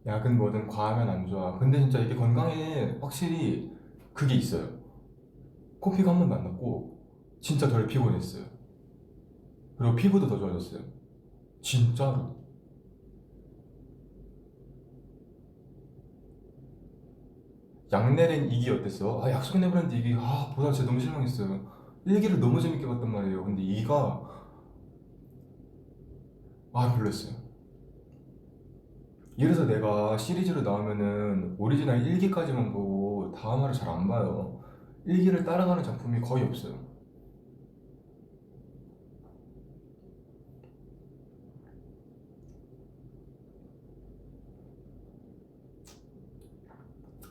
약은 뭐든 과하면 안 좋아. 근데 진짜 이게 건강에 확실히 그게 있어요. 코피가 한 번도 안 났고 진짜 덜 피곤했어요. 그리고 피부도 더 좋아졌어요. 진짜로. 약내렌 이기 어땠어? 약속 내버렸는데 이기 보다 진짜 너무 실망했어요. 일기를 너무 재밌게 봤단 말이에요. 근데 이가 별로였어요. 이래서 내가 시리즈로 나오면은 오리지널 1기까지만 보고 다음화를 잘 안 봐요. 1기를 따라가는 작품이 거의 없어요.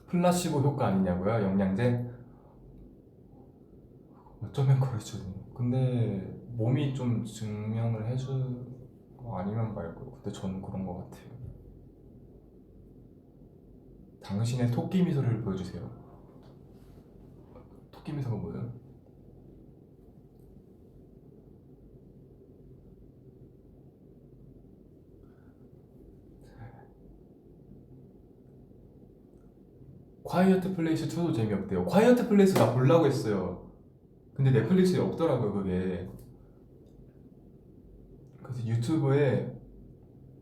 플라시보 효과 아니냐고요? 영양제? 어쩌면 그렇죠. 근데 몸이 좀 증명을 해주고 아니면 말고. 근데 저는 그런 것 같아요. 당신의 토끼 미소를 보여주세요. 토끼 미소가 뭐예요? 콰이어트 플레이스 2도 재미없대요. 콰이어트 플레이스 나 보려고 했어요. 근데 넷플릭스에 없더라고요, 그게. 그래서 유튜브에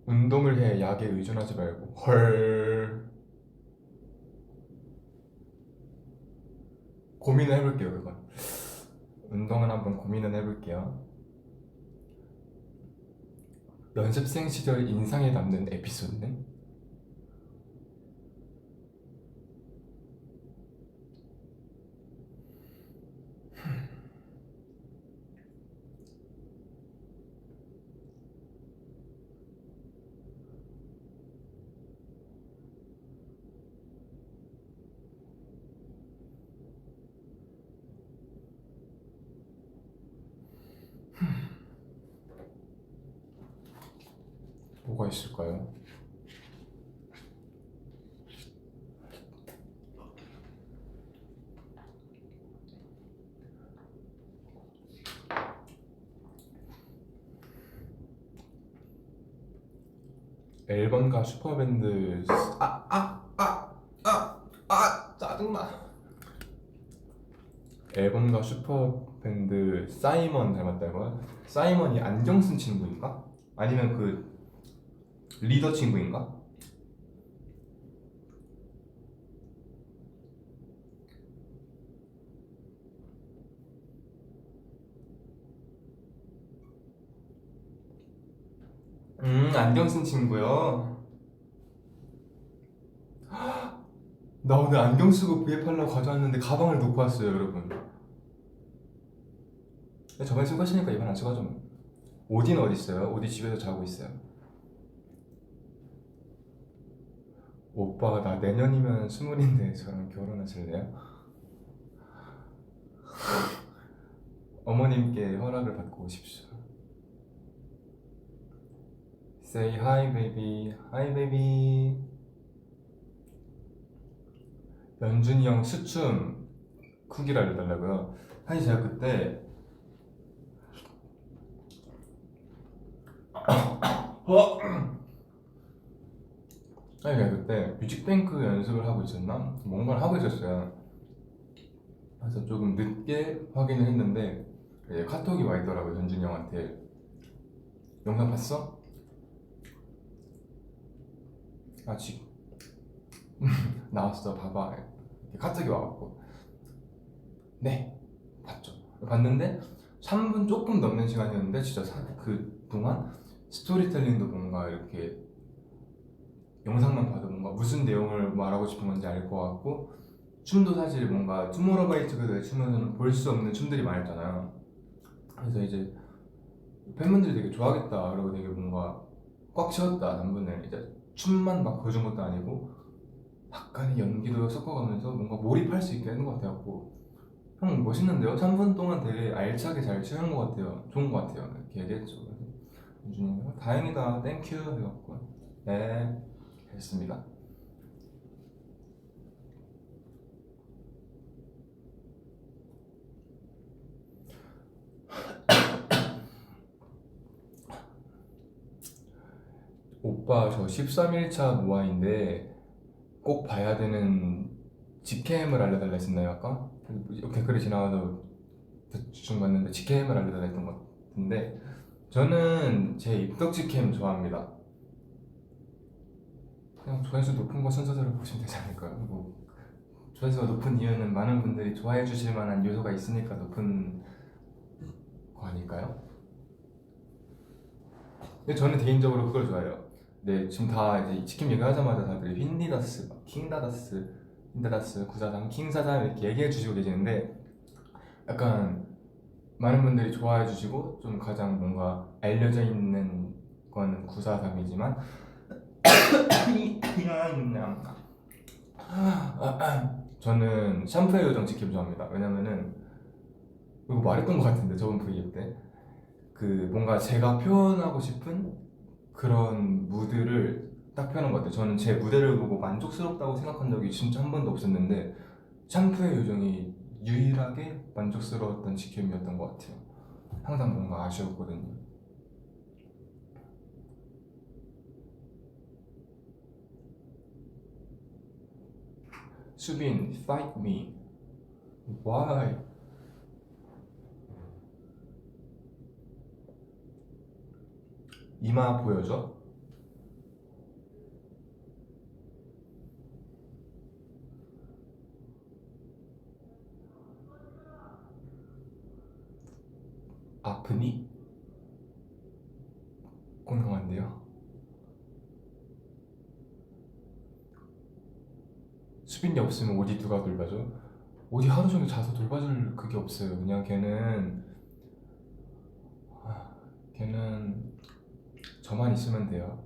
운동을 해, 약에 의존하지 말고. 헐. 고민을 해볼게요, 그건. 운동은 한번 고민은 해볼게요. 연습생 시절 인상에 남는 에피소드는? 뭐가 있을까요? 앨범과 슈퍼밴드. 짜증나. 앨범과 슈퍼밴드 사이먼 닮았다고요? 사이먼이 안경 쓴 친구인가? 아니면 그 리더 친구인가? 안경 쓴 친구요? 나 오늘 안경 쓰고 구입하려고 가져왔는데 가방을 놓고 왔어요, 여러분. 저번에 쓰고 하시니까 이번 안 쓰고 하죠 뭐. 오디는 어디 있어요? 오디 집에서 자고 있어요. 오빠가 나 내년이면 20인데 저랑 결혼하실래요? 어머님께 허락을 받고 오십시오. Say hi baby, hi baby. 연준이 형 수춤 크기를 알려달라고요? 사실 제가 그때 어? 아니 제가 그때 뮤직뱅크 연습을 하고 있었나? 뭔가를 하고 있었어요. 그래서 조금 늦게 확인을 했는데 이제 카톡이 와 있더라고요. 연준이 형한테. 영상 봤어? 아직 나왔어 봐봐. 이렇게 카톡이 와갖고 네 봤죠. 봤는데 3분 조금 넘는 시간이었는데 진짜 그 동안 스토리텔링도 뭔가 이렇게 영상만 봐도 뭔가 무슨 내용을 말하고 싶은 건지 알 것 같고, 춤도 사실 뭔가 투모로우바이투게더의 춤에서는 볼 수 없는 춤들이 많았잖아요. 그래서 이제 팬분들이 되게 좋아하겠다 그러고 되게 뭔가 꽉 채웠다. 남분을 이제 춤만 막 보여준 것도 아니고 약간의 연기도 섞어가면서 뭔가 몰입할 수 있게 하는 것 같아갖고, 형 멋있는데요? 3분 동안 되게 알차게 잘 채운 것 같아요. 좋은 것 같아요. 이렇게 얘기했죠. 윤준이 다행이다 땡큐 해갖고 네 했습니다. 오빠 저 13일차 모아인데 꼭 봐야 되는 직캠을 알려달라 했었나요 아까? 댓글이 지나가서 대충 봤는데 직캠을 알려달라 했던 것 같은데, 저는 제 입덕 직캠 좋아합니다. 그냥 조회수 높은 거 순서대로 보시면 되지 않을까요? 뭐 조회수가 높은 이유는 많은 분들이 좋아해 주실 만한 요소가 있으니까 높은 거 아닐까요? 근데 저는 개인적으로 그걸 좋아해요. 네, 지금 다 이제 치킨 얘기하자마자 다들 휜리다스, 막 킹다다스, 힌다다스, 구사상, 킹사상 이렇게 얘기해 주시고 계시는데, 약간 많은 분들이 좋아해 주시고 좀 가장 뭔가 알려져 있는 거는 구사상이지만 저는 샴푸의 요정 치킨 좋아합니다. 왜냐면은 이거 말했던 것 같은데 저번 브이앱 때 그 뭔가 제가 표현하고 싶은 그런 무드를 딱 표현한 것 같아요. 저는 제 무대를 보고 만족스럽다고 생각한 적이 진짜 한 번도 없었는데 샴푸의 요정이 유일하게 만족스러웠던 직캠이었던 것 같아요. 항상 뭔가 아쉬웠거든요. 수빈, fight me. Why? 이마 보여줘? 아프니? 공평한데요? 수빈이 없으면 어디 누가 돌봐줘? 어디 하루 종일 자서 돌봐줄 그게 없어요. 그냥 걔는 저만 있으면 돼요.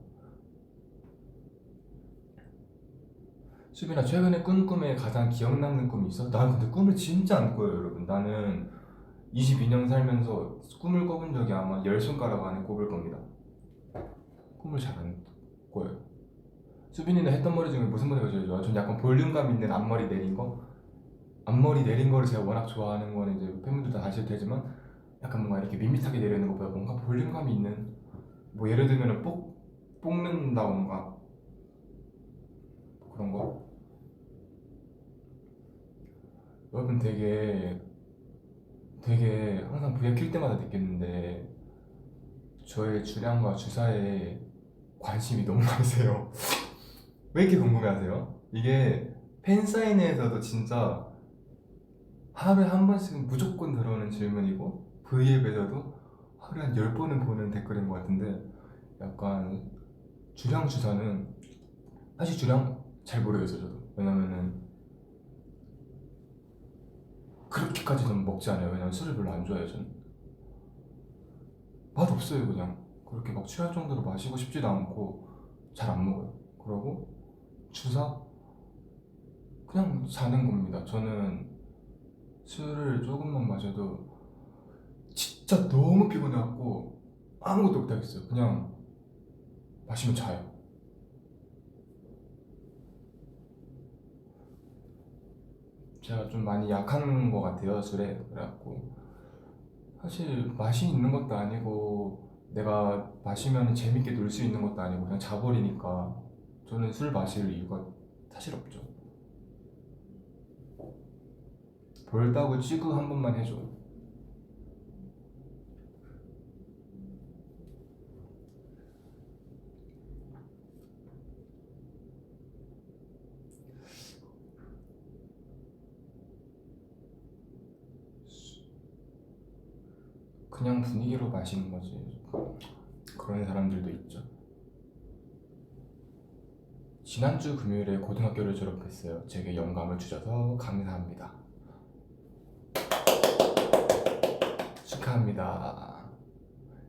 수빈아, 최근에 꾼 꿈에 가장 기억 남는 꿈이 있어? 나는 근데 꿈을 진짜 안 꿔요, 여러분. 나는 22년 살면서 꿈을 꿔본 적이 아마 10손가락 안에 꼽을 겁니다. 꿈을 잘 안 꿔요. 수빈이는 했던 머리 중에 무슨 머리가 제일 좋아? 전 약간 볼륨감 있는 앞머리 내린 거? 앞머리 내린 거를 제가 워낙 좋아하는 거는 이제 팬분들 다 아실 테지만, 약간 뭔가 이렇게 밋밋하게 내리는 것보다 뭔가 볼륨감이 있는, 뭐 예를 들면 뽑는다던가 뭐 그런 거. 여러분 되게 항상 브이앱 킬 때마다 느꼈는데 저의 주량과 주사에 관심이 너무 많으세요. 왜 이렇게 궁금해하세요? 이게 팬사인회에서도 진짜 하루에 한 번씩은 무조건 들어오는 질문이고, 브이앱에서도 하루에 한 10번은 보는 댓글인 것 같은데, 약간 주량 주사는 사실 주량 잘 모르겠어요 저도. 왜냐면은 그렇게까지 는 먹지 않아요. 왜냐면 술을 별로 안 좋아해요 저는. 맛없어요. 그냥 그렇게 막 취할 정도로 마시고 싶지도 않고 잘 안 먹어요. 그러고 주사 그냥 자는 겁니다. 저는 술을 조금만 마셔도 진짜 너무 피곤해갖고 아무것도 못하겠어요. 그냥 마시면 자요. 제가 좀 많이 약한 것 같아요, 술에. 그래갖고 사실 맛이 있는 것도 아니고 내가 마시면 재밌게 놀 수 있는 것도 아니고 그냥 자버리니까 저는 술 마실 이유가 사실 없죠. 볼따구 찌구 한 번만 해줘. 그냥 분위기로 마시는 거지. 그런 사람들도 있죠. 지난주 금요일에 고등학교를 졸업했어요. 제게 영감을 주셔서 감사합니다. 축하합니다.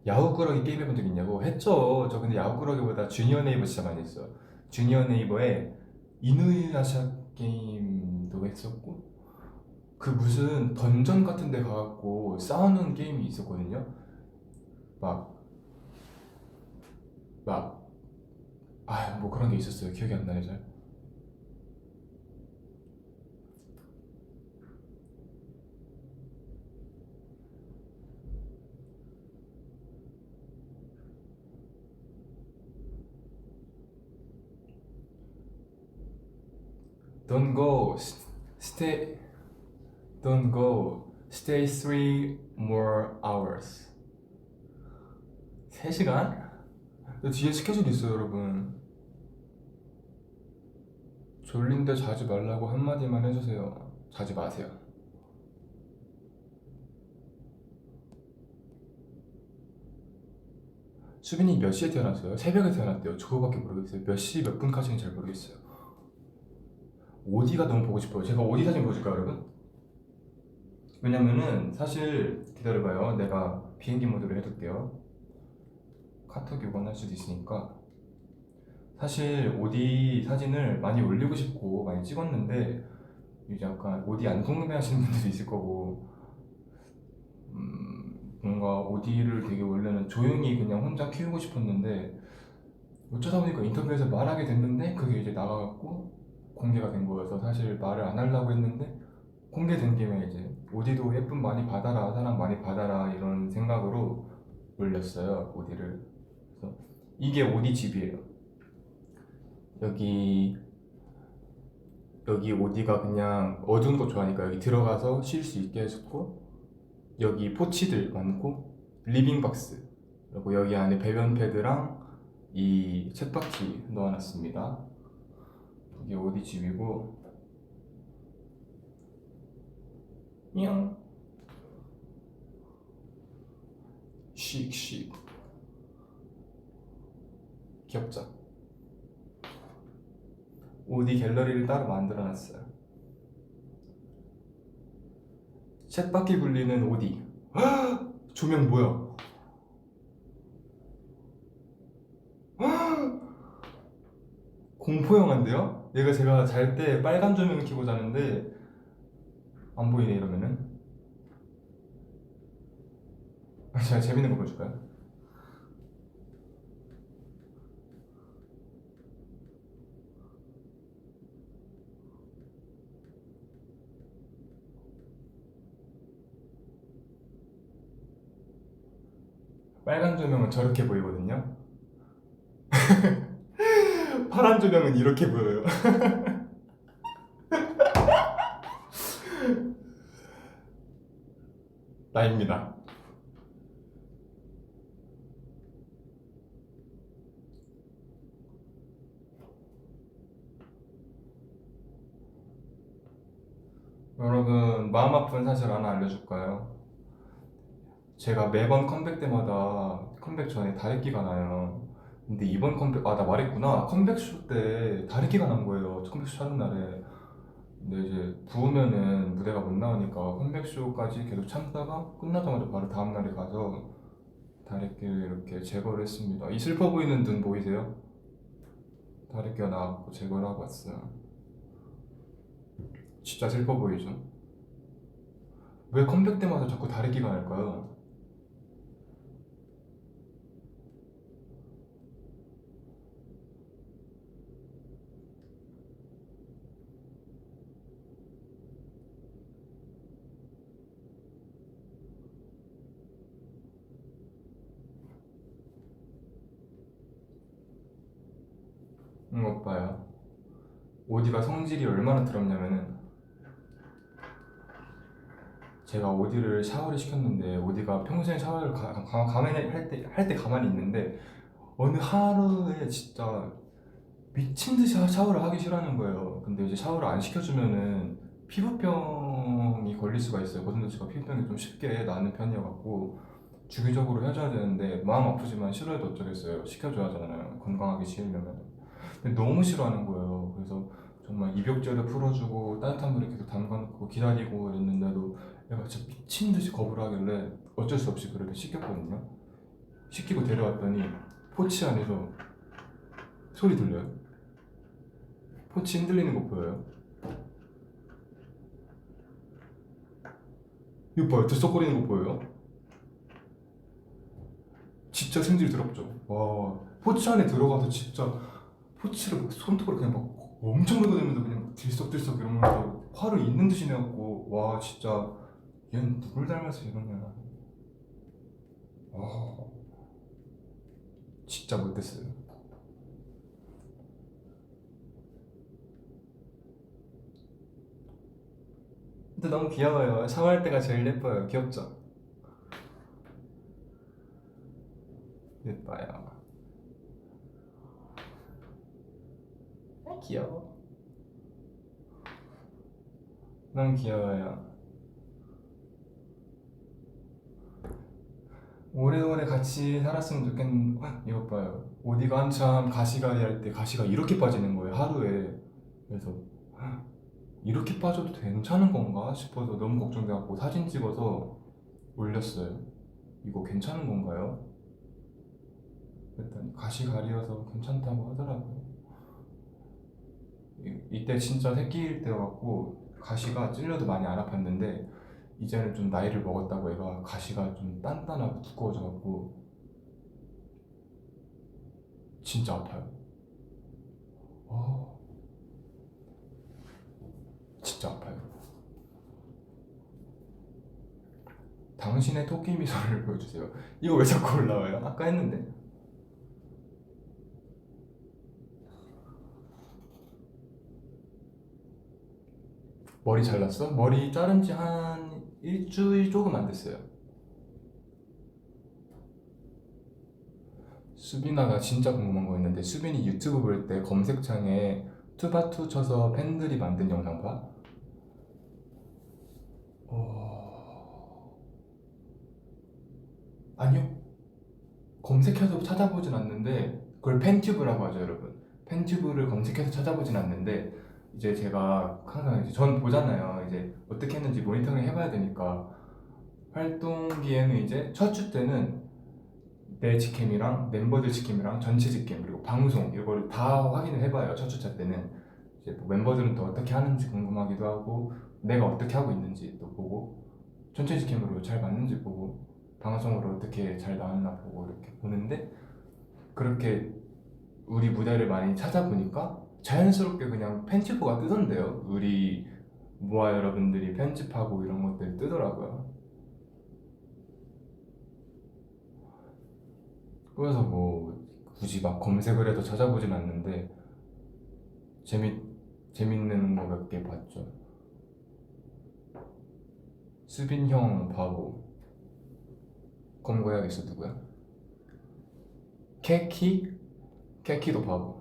야후꾸러기 게임 해본 적 있냐고? 했죠. 저 근데 야후꾸러기보다 주니어 네이버 진짜 많이 했어요. 주니어 네이버에 이누야샤 게임도 했었고 그 무슨 던전 같은 데 가갖고 싸우는 게임이 있었거든요. 막 뭐 그런 게 있었어요. 기억이 안 나네 잘. Don't go, stay, don't go, stay 3 more hours. 3시간? 뒤에 스케줄이 있어요, 여러분. 졸린데 자지 말라고 한마디만 해주세요. 자지 마세요. 수빈이 몇 시에 태어났어요? 새벽에 태어났대요. 저거밖에 모르겠어요. 몇 시 몇 분까지는 잘 모르겠어요. 오디가 너무 보고 싶어요. 제가 오디 사진 보여줄까요, 여러분? 왜냐면은 사실 기다려봐요. 내가 비행기 모드로 해둘게요. 카톡 요건할 수도 있으니까. 사실 오디 사진을 많이 올리고 싶고 많이 찍었는데 이제 약간 오디 안 궁금해하시는 분들도 있을 거고 뭔가 오디를 되게 원래는 조용히 그냥 혼자 키우고 싶었는데 어쩌다 보니까 인터뷰에서 말하게 됐는데 그게 이제 나가갖고 공개가 된 거여서 사실 말을 안 하려고 했는데 공개된 김에 이제 오디도 예쁨 많이 받아라 사랑 많이 받아라 이런 생각으로 올렸어요 오디를. 그래서 이게 오디 집이에요. 여기 오디가 그냥 어두운 거 좋아하니까 여기 들어가서 쉴 수 있게 해줬고 여기 포치들 많고 리빙박스 그리고 여기 안에 배변 패드랑 이 쳇바퀴 넣어놨습니다. 이게 오디 집이고 냥 씩씩 귀엽죠? 오디 갤러리를 따로 만들어놨어요. 쳇바퀴 굴리는 오디. 조명 뭐야? 공포 영화인데요? 얘가 제가 잘 때 빨간 조명 켜고 자는데 안 보이네 이러면은. 제가 재밌는 거 보여줄까요? 빨간 조명은 저렇게 보이거든요. 파란 조명은 이렇게 보여요. 나입니다. 여러분 마음 아픈 사실 하나 알려줄까요? 제가 매번 컴백 때마다 컴백 전에 다래끼가 나요. 근데 이번 컴백 나 말했구나. 컴백쇼 때 다래끼가 난 거예요. 컴백쇼 하는 날에. 근데 이제 부으면은 무대가 못 나오니까 컴백쇼까지 계속 참다가 끝나자마자 바로 다음 날에 가서 다래끼를 이렇게 제거를 했습니다. 이 슬퍼 보이는 눈 보이세요? 다래끼가 나왔고 제거를 하고 왔어요. 진짜 슬퍼 보이죠? 왜 컴백 때마다 자꾸 다래끼가 날까요? 오빠요. 오디가 성질이 얼마나 더럽냐면은 제가 오디를 샤워를 시켰는데 오디가 평소에 샤워를 가만히 할 때 가만히 있는데 어느 하루에 진짜 미친 듯이 샤워를 하기 싫어하는 거예요. 근데 이제 샤워를 안 시켜주면은 피부병이 걸릴 수가 있어요. 고슴도치가 피부병이 좀 쉽게 나는 편이어갖고 주기적으로 해줘야 되는데 마음 아프지만 싫어해도 어쩌겠어요. 시켜줘야 하잖아요. 건강하게 지으려면. 근데 너무 싫어하는 거예요. 그래서 정말 입욕제를 풀어주고 따뜻한 물에 계속 담가놓고 기다리고 이랬는데도 얘가 진짜 미친 듯이 거부를 하길래 어쩔 수 없이 그래도 시켰거든요. 시키고 데려왔더니 포치 안에서 소리 들려요. 포치 흔들리는 거 보여요? 이거 봐요. 들썩거리는 거 보여요? 진짜 성질이 더럽죠. 와, 포치 안에 들어가서 진짜 포치를 막 손톱으로 그냥 막 엄청 긁어대면서 그냥 막 들썩들썩 이러면서 화를 있는 듯이 내갖고 와 진짜 얘는 누굴 닮아서 이러냐. 와 진짜 못됐어요. 근데 너무 귀여워요. 샤워할 때가 제일 예뻐요. 귀엽죠? 예뻐요. 아, 귀여워. 너무 귀여워요. 오래오래 같이 살았으면 좋겠는. 이것 봐요. 어디가 한참 가시가리 할 때 가시가 이렇게 빠지는 거예요. 하루에. 그래서 이렇게 빠져도 괜찮은 건가 싶어서 너무 걱정돼갖고 사진 찍어서 올렸어요. 이거 괜찮은 건가요? 그랬더니 가시가리여서 괜찮다고 하더라고요. 이때 진짜 새끼일 때여갖고 가시가 찔려도 많이 안 아팠는데 이제는 좀 나이를 먹었다고 애가 가시가 좀 단단하고 두꺼워져갖고 진짜 아파요. 어, 진짜 아파요. 당신의 토끼 미소를 보여주세요. 이거 왜 자꾸 올라와요? 아까 했는데. 머리 잘랐어? 머리 자른 지 한 일주일 조금 안 됐어요. 수빈아, 나 진짜 궁금한 거 있는데 수빈이 유튜브 볼 때 검색창에 투바투 쳐서 팬들이 만든 영상 봐? 어... 아니요. 검색해서 찾아보진 않는데 그걸 팬튜브라고 하죠, 여러분. 팬튜브를 검색해서 찾아보진 않는데 이제 제가 항상 이제 전 보잖아요. 이제 어떻게 했는지 모니터링 해봐야 되니까 활동기에는 이제 첫 주 때는 내 직캠이랑 멤버들 직캠이랑 전체 직캠 그리고 방송 이걸 다 확인을 해봐요. 첫 주차 때는 이제 뭐 멤버들은 또 어떻게 하는지 궁금하기도 하고 내가 어떻게 하고 있는지 또 보고 전체 직캠으로 잘 맞는지 보고 방송으로 어떻게 잘 나왔나 보고 이렇게 보는데 그렇게 우리 무대를 많이 찾아보니까 자연스럽게 그냥 팬튜브가 뜨던데요. 우리 모아 여러분들이 편집하고 이런 것들 뜨더라고요. 그래서 뭐 굳이 막 검색을 해서 찾아보진 않는데 재밌 재밌는 거 몇 개 봤죠. 수빈 형 바보. 검거해야겠어. 누구야? 케키? 케키도 바보.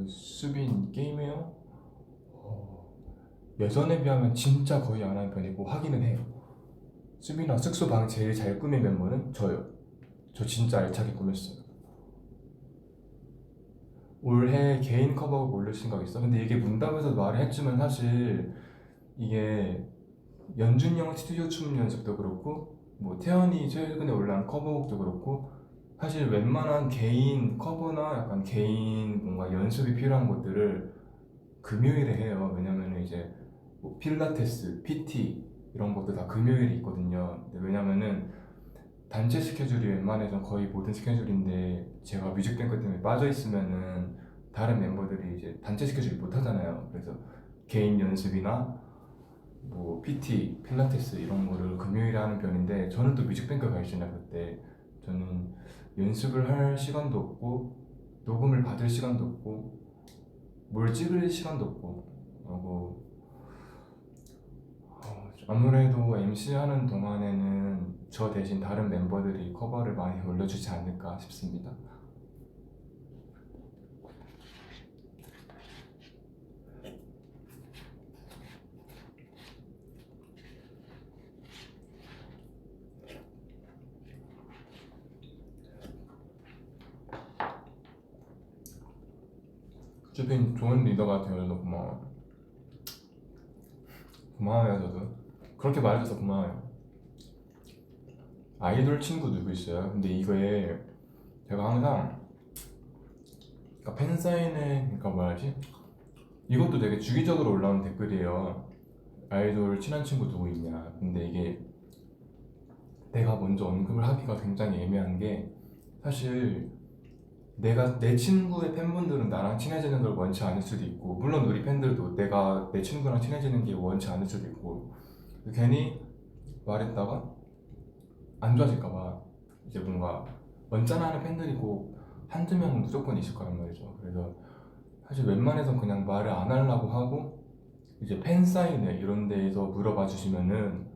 수빈 게임해요? 예전에 비하면 진짜 거의 안 하는 편이고 하기는 해요. 수빈아 숙소 방 제일 잘 꾸민 멤버는 저요. 저 진짜 알차게 꾸몄어요. 올해 개인 커버곡 올릴 생각 있어? 근데 이게 문답에서 말을 했지만 사실 이게 연준영 스튜디오 춤 연습도 그렇고 뭐 태연이 최근에 올라온 커버곡도 그렇고 사실 웬만한 개인 커버나 약간 개인 뭔가 연습이 필요한 것들을 금요일에 해요. 왜냐면은 이제 뭐 필라테스, PT 이런 것도 다 금요일에 있거든요. 근데 왜냐면은 단체 스케줄이 웬만해서 거의 모든 스케줄인데 제가 뮤직뱅크 때문에 빠져 있으면은 다른 멤버들이 이제 단체 스케줄 못 하잖아요. 그래서 개인 연습이나 뭐 PT, 필라테스 이런 거를 금요일에 하는 편인데 저는 또 뮤직뱅크 가 있잖아요. 그때 저는 연습을 할 시간도 없고 녹음을 받을 시간도 없고 뭘 찍을 시간도 없고 하고 아무래도 MC 하는 동안에는 저 대신 다른 멤버들이 커버를 많이 올려주지 않을까 싶습니다. 주빈 좋은 리더가 되어줘서 고마워. 고마워요 저도. 그렇게 말해줘서 고마워요. 아이돌 친구 누구 있어요? 근데 이거에 제가 항상 그러니까 팬사인회 그러니까 뭐라지? 이것도 되게 주기적으로 올라오는 댓글이에요. 아이돌 친한 친구 누구 있냐. 근데 이게 내가 먼저 언급을 하기가 굉장히 애매한 게 사실 내가 내 친구의 팬분들은 나랑 친해지는 걸 원치 않을 수도 있고 물론 우리 팬들도 내가 내 친구랑 친해지는 게 원치 않을 수도 있고 괜히 말했다가 안 좋아질까봐 이제 뭔가 언짢아하는 팬들이 꼭 한두 명은 무조건 있을 거란 말이죠. 그래서 사실 웬만해서 그냥 말을 안 하려고 하고 이제 팬 사인회 이런 데에서 물어봐 주시면은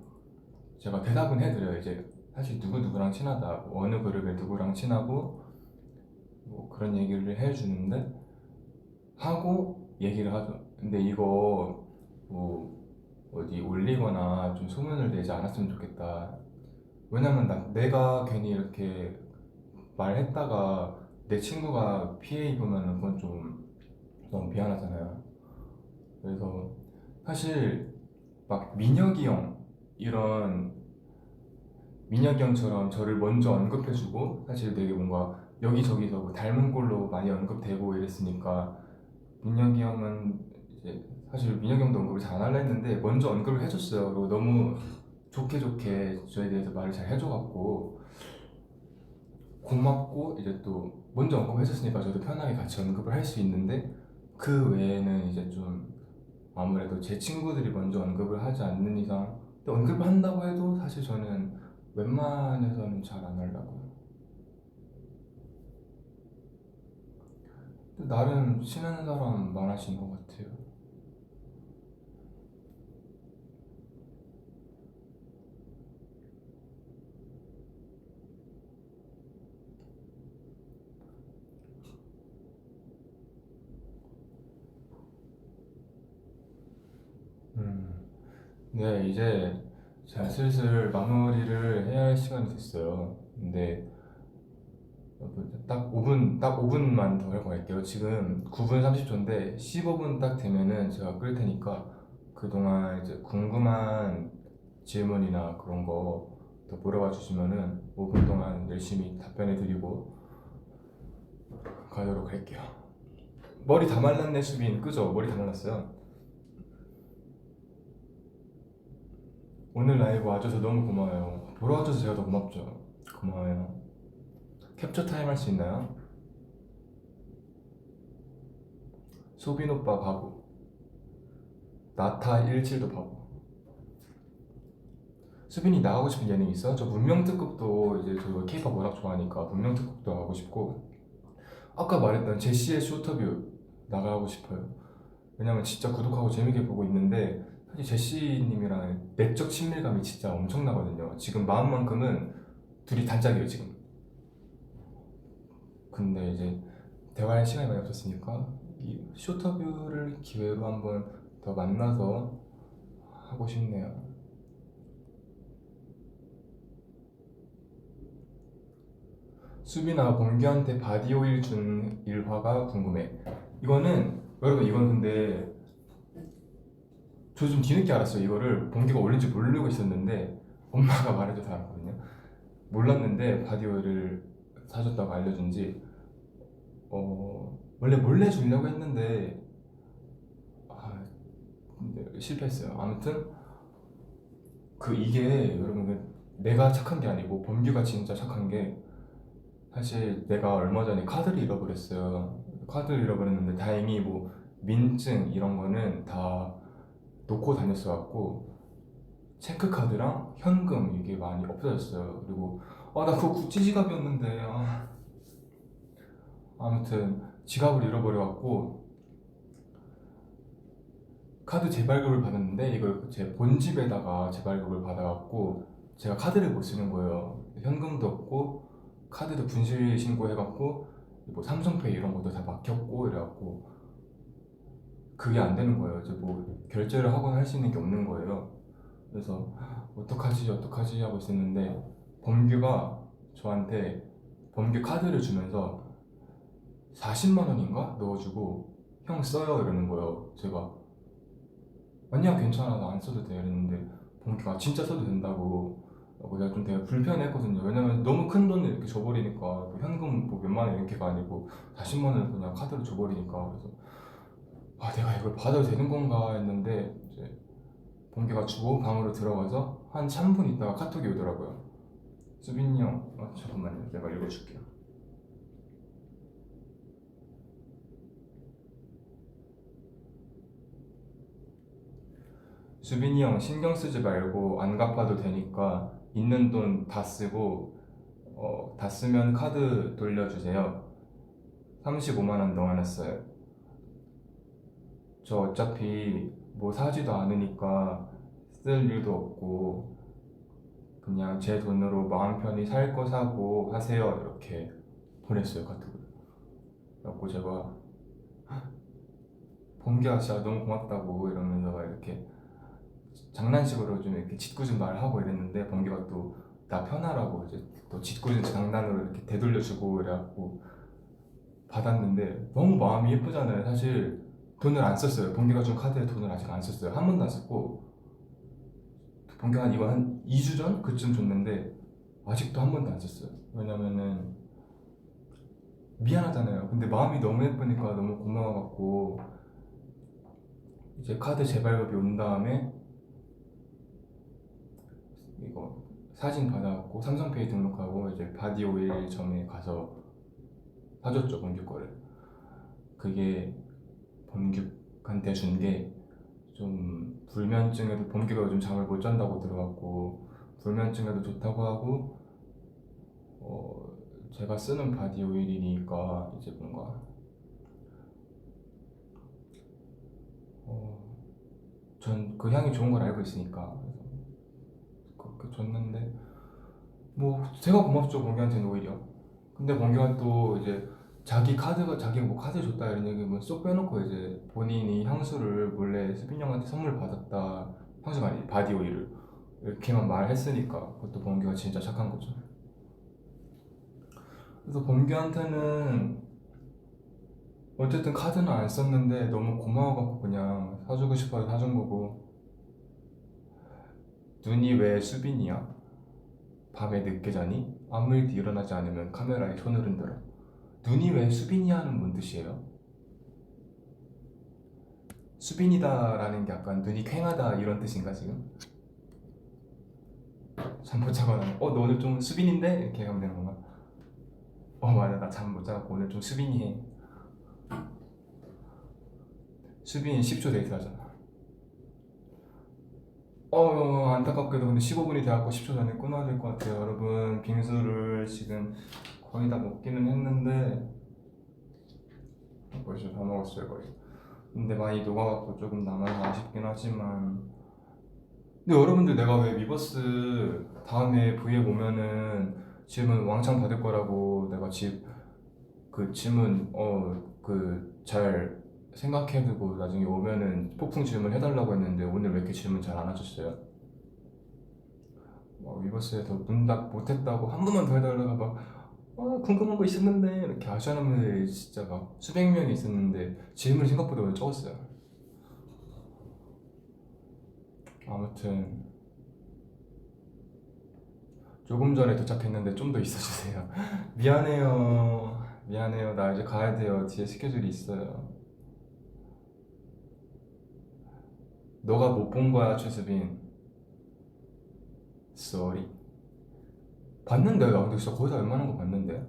제가 대답은 해드려요. 이제 사실 누구누구랑 친하다, 어느 그룹에 누구랑 친하고 뭐 그런 얘기를 해주는데 하고 얘기를 하죠. 근데 이거 뭐 어디 올리거나 좀 소문을 내지 않았으면 좋겠다. 왜냐면 내가 괜히 이렇게 말했다가 내 친구가 피해 입으면 그건 좀 너무 미안하잖아요. 그래서 사실 막 민혁이 형 이런 민혁이 형처럼 저를 먼저 언급해주고 사실 되게 뭔가 여기저기서 뭐 닮은 꼴로 많이 언급되고 이랬으니까 민혁이 형은 이제 사실 민혁이 형도 언급을 잘 안 하려 했는데 먼저 언급을 해줬어요. 그리고 너무 좋게 좋게 저에 대해서 말을 잘 해줘갖고 고맙고 이제 또 먼저 언급해줬으니까 저도 편하게 같이 언급을 할 수 있는데 그 외에는 이제 좀 아무래도 제 친구들이 먼저 언급을 하지 않는 이상 또 언급을 한다고 해도 사실 저는 웬만해서는 잘 안 하려고요. 나름 친한 사람 많으신 것 같아요. 음, 네, 이제 자 슬슬 마무리를 해야 할 시간이 됐어요. 근데 딱 5분만 더 하고 갈게요. 지금 9분 30초인데 15분 딱 되면은 제가 끌 테니까 그동안 이제 궁금한 질문이나 그런 거 더 물어봐 주시면은 5분 동안 열심히 답변해 드리고 가도록 할게요. 머리 다 말랐네 수빈. 그죠? 머리 다 말랐어요. 오늘 라이브 와줘서 너무 고마워요. 보러 와줘서 제가 더 고맙죠. 고마워요. 캡처 타임 할 수 있나요? 소빈 오빠 바보. 나타 17도 바보. 수빈이 나가고 싶은 예능 있어? 저 문명특급도 이제 저 케이팝 워낙 좋아하니까 문명특급도 하고 싶고 아까 말했던 제시의 쇼터뷰 나가고 싶어요. 왜냐면 진짜 구독하고 재밌게 보고 있는데 사실 제시님이랑 내적 친밀감이 진짜 엄청나거든요. 지금 마음만큼은 둘이 단짝이에요 지금. 근데 이제 대화할 시간이 많이 없었으니까 이 쇼터뷰를 기회로 한번 더 만나서 하고 싶네요. 수빈아, 범규한테 바디오일 준 일화가 궁금해. 이거는 여러분, 이건 근데 저 좀 뒤늦게 알았어요. 이거를 범규가 올린지 모르고 있었는데 엄마가 말해줘서 알았거든요. 몰랐는데 바디오일을 사줬다고 알려준지 원래 몰래 주려고 했는데 근데 실패했어요. 아무튼 이게 여러분, 내가 착한 게 아니고 범규가 진짜 착한 게, 사실 내가 얼마 전에 카드를 잃어버렸어요. 카드를 잃어버렸는데 다행히 뭐 민증 이런 거는 다 놓고 다녔어갖고 체크카드랑 현금 이게 많이 없어졌어요. 그리고 나 그거 구찌 지갑이었는데 아무튼 지갑을 잃어버려갖고 카드 재발급을 받았는데 이걸 제 본집에다가 재발급을 받아갖고 제가 카드를 못 쓰는 거예요. 현금도 없고 카드도 분실 신고해갖고 뭐 삼성페이 이런 것도 다 막혔고 이래갖고 그게 안 되는 거예요. 이제 뭐 결제를 하거나 할 수 있는 게 없는 거예요. 그래서 어떡하지 하고 있었는데 범규가 저한테 범규 카드를 주면서 40만 원인가 넣어주고 형 써요 이러는 거예요. 제가 아니야 괜찮아 나 안 써도 돼 이랬는데 범규가 진짜 써도 된다고. 내가 좀 되게 불편했거든요. 왜냐면 너무 큰 돈을 이렇게 줘버리니까 뭐 현금 뭐 몇만 원 이렇게가 아니고 40만 원을 그냥 카드로 줘버리니까. 그래서 내가 이걸 받아도 되는 건가 했는데 이제 범규가 주고 방으로 들어가서 한 3분 있다가 카톡이 오더라고요. 수빈이 형, 잠깐만요. 내가 읽어줄게요. 수빈이 형 신경 쓰지 말고 안 갚아도 되니까 있는 돈 다 쓰고 다 쓰면 카드 돌려주세요. 35만 원 넣어놨어요. 저 어차피 뭐 사지도 않으니까 쓸 일도 없고 그냥 제 돈으로 마음 편히 살 거 사고 하세요 이렇게 보냈어요 카톡을. 그래갖고 제가 범규야 진짜 너무 고맙다고 이러면서 막 이렇게 장난식으로 좀 이렇게 짓궂은 말을 하고 이랬는데 범규가 또 나 편하라고 이제 또 짓궂은 장난으로 이렇게 되돌려주고 이래갖고 받았는데 너무 마음이 예쁘잖아요. 사실 돈을 안 썼어요. 범규가 준 카드에 돈을 아직 안 썼어요. 한 번도 안 썼고 범규가 이거 한 2주 전 그쯤 줬는데 아직도 한 번도 안 썼어요. 왜냐면은 미안하잖아요. 근데 마음이 너무 예쁘니까 너무 고마워갖고 이제 카드 재발급이 온 다음에 이거 사진 받아갖고 삼성페이 등록하고 이제 바디오일 점에 가서 사줬죠 범규 거를. 그게 범규한테 준 게 좀 불면증에도 범규가 요즘 잠을 못 잔다고 들어갔고 불면증에도 좋다고 하고 제가 쓰는 바디오일이니까 이제 뭔가 전 그 향이 좋은 걸 알고 있으니까 그래서 그렇게 줬는데 뭐 제가 고맙죠 범규한테는 오히려. 근데 범규가 또 이제 자기가 뭐 카드 줬다 이런 얘기 뭐 쏙 빼놓고 이제 본인이 향수를 몰래 수빈 형한테 선물 받았다, 향수가 아니 바디 오일을 이렇게만 말했으니까 그것도 범규가 진짜 착한 거죠. 그래서 범규한테는 어쨌든 카드는 안 썼는데 너무 고마워갖고 그냥 사주고 싶어서 사준 거고. 눈이 왜 수빈이야? 밤에 늦게 자니? 아무 일도 일어나지 않으면 카메라에 손을 흔들어. 눈이 왜 수빈이야는 뭔 뜻이에요? 수빈이다라는 게 약간 눈이 퀭하다 이런 뜻인가 지금? 잠 못 자거나 너 오늘 좀 수빈인데? 이렇게 하면 되는 건가? 맞아 나 잠 못 자고 오늘 좀 수빈이해. 수빈이 10초 데이트 하잖아. 안타깝게도 근데 15분이 돼갖고 10초 전에 끊어야 될 것 같아요. 여러분 빙수를 지금 거의 다 먹기는 했는데 벌써 다 먹었어요 거의. 근데 많이 녹아갖고 조금 남아서 아쉽긴 하지만, 근데 여러분들 내가 왜 위버스 다음에 V에 보면은 질문 왕창 받을 거라고 내가 그 질문 잘 생각해두고 나중에 오면은 폭풍 질문 해달라고 했는데 오늘 왜 이렇게 질문 잘 안 하셨어요? 위버스에 더 문답 못했다고 한 번만 더 해달라고 막 궁금한 거 있었는데 이렇게 아시아는 분들이 진짜 막 수백 명이 있었는데 질문이 생각보다 적었어요. 아무튼 조금 전에 도착했는데 좀 더 있어주세요. 미안해요. 미안해요. 나 이제 가야 돼요. 뒤에 스케줄이 있어요. 너가 못 본 거야, 최수빈. Sorry. 봤는데, 나 근데 진짜 거의 다 웬만한 거 봤는데.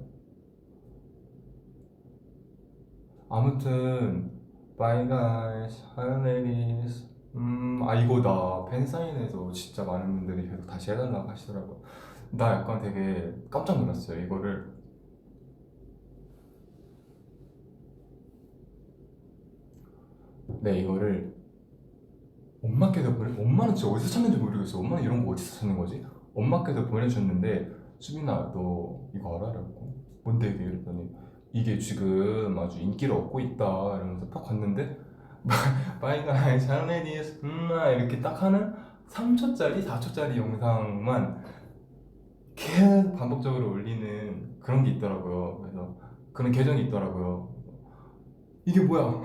아무튼, Bye guys, hi ladies. 이거다. 팬사인회에서 진짜 많은 분들이 계속 다시 해달라고 하시더라고. 나 약간 되게 깜짝 놀랐어요. 이거를. 네, 이거를 엄마께서 엄마는 진짜 어디서 찾는지 모르겠어. 엄마는 이런 거 어디서 찾는 거지? 엄마께서 보내주셨는데 수빈아 너 이거 알아? 라고 뭔데 이게? 이랬더니 이게 지금 아주 인기를 얻고 있다 이러면서 딱 봤는데 빠이가 샬레디스 이렇게 딱 하는 3초짜리 4초짜리 영상만 계속 반복적으로 올리는 그런 게 있더라고요. 그래서 그런 계정이 있더라고요. 이게 뭐야?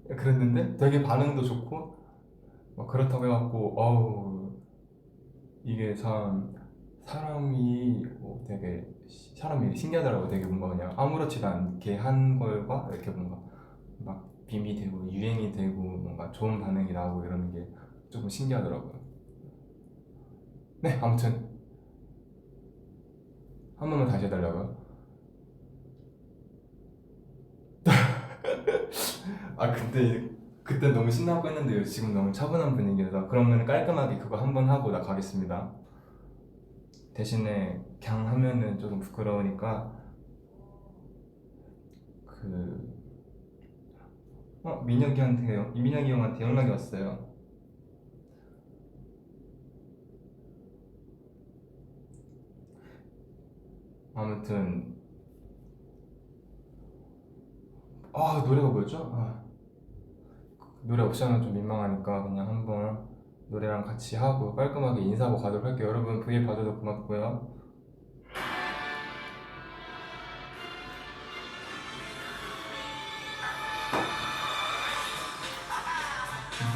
그랬는데 되게 반응도 좋고 막 그렇다고 해갖고 어우 이게 참 사람이 되게 사람이 신기하더라고. 되게 뭔가 그냥 아무렇지도 않게 한 걸과 이렇게 뭔가 막 밈이 되고 유행이 되고 뭔가 좋은 반응이 나오고 이러는 게 조금 신기하더라고요. 네, 아무튼 한 번만 다시 해달라고요. 근데 그때 너무 신나고 했는데요. 지금 너무 차분한 분위기라서 그러면 깔끔하게 그거 한 번 하고 나 가겠습니다. 대신에 그냥 하면은 조금 부끄러우니까 그 민혁이 형한테 연락이 왔어요. 아무튼 노래가 뭐였죠? 노래 없이 하면 좀 민망하니까 그냥 한번 노래랑 같이 하고 깔끔하게 인사하고 가도록 할게요. 여러분 V에 봐줘서 고맙고요.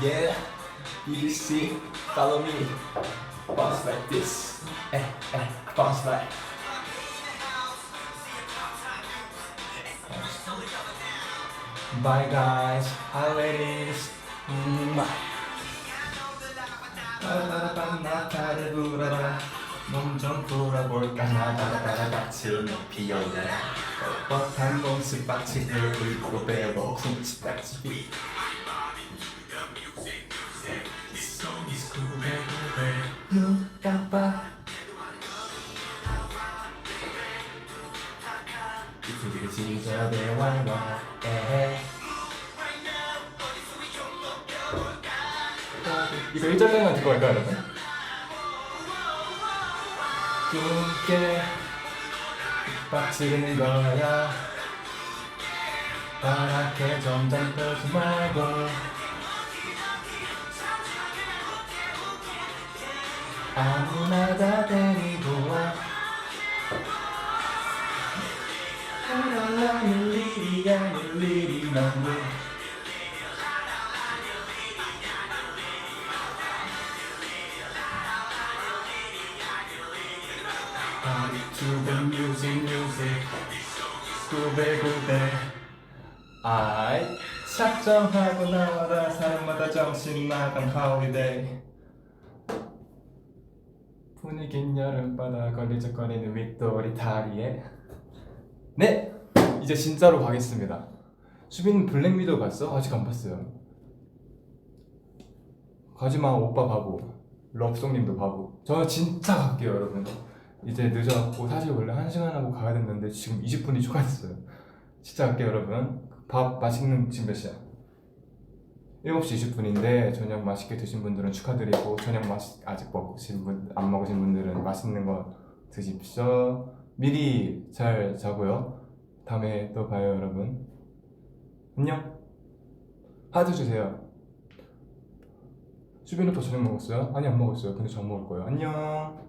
Yeah, you see, follow me, bounce like this, bounce like. Bye guys, hi ladies. 나타를 불어라 몸 좀 풀어볼까 나다다다 같이 피어올래 뻣뻣한 몸수 빡치를 불고 배워 쿵치딱지 눈 깜빡 이틀이 지저대 왕왕 이거 1절까지만 듣고 갈까요 여러분? 꿈깨 빡치는 거야 파랗게 점점 떠지 말고 아무나 다 데리고 와 하나는 일이 아닐 일이 너무 To the music 구배구배 작정하고 나와라 사람마다 정신 나간 holiday 분위긴 여름바다 걸리적거리는 윗도리 다리에 네! 이제 진짜로 가겠습니다. 수빈 블랙미도 봤어? 아직 안 봤어요. 가지마 오빠 바보 럽송님도 바보 저 진짜 갈게요 여러분. 이제 늦어갖고 사실 원래 1시간 하고 가야 됐는데 지금 20분이 추가됐어요. 진짜 갈게요 여러분. 밥 맛있는 지금 몇 시야? 7시 20분인데 저녁 맛있게 드신 분들은 축하드리고 저녁 아직 안 먹으신 분들은 맛있는 거 드십시오. 미리 잘 자고요. 다음에 또 봐요 여러분. 안녕. 하트 주세요. 수빈 오빠 저녁 먹었어요? 아니 안 먹었어요. 근데 저 안 먹을 거예요. 안녕.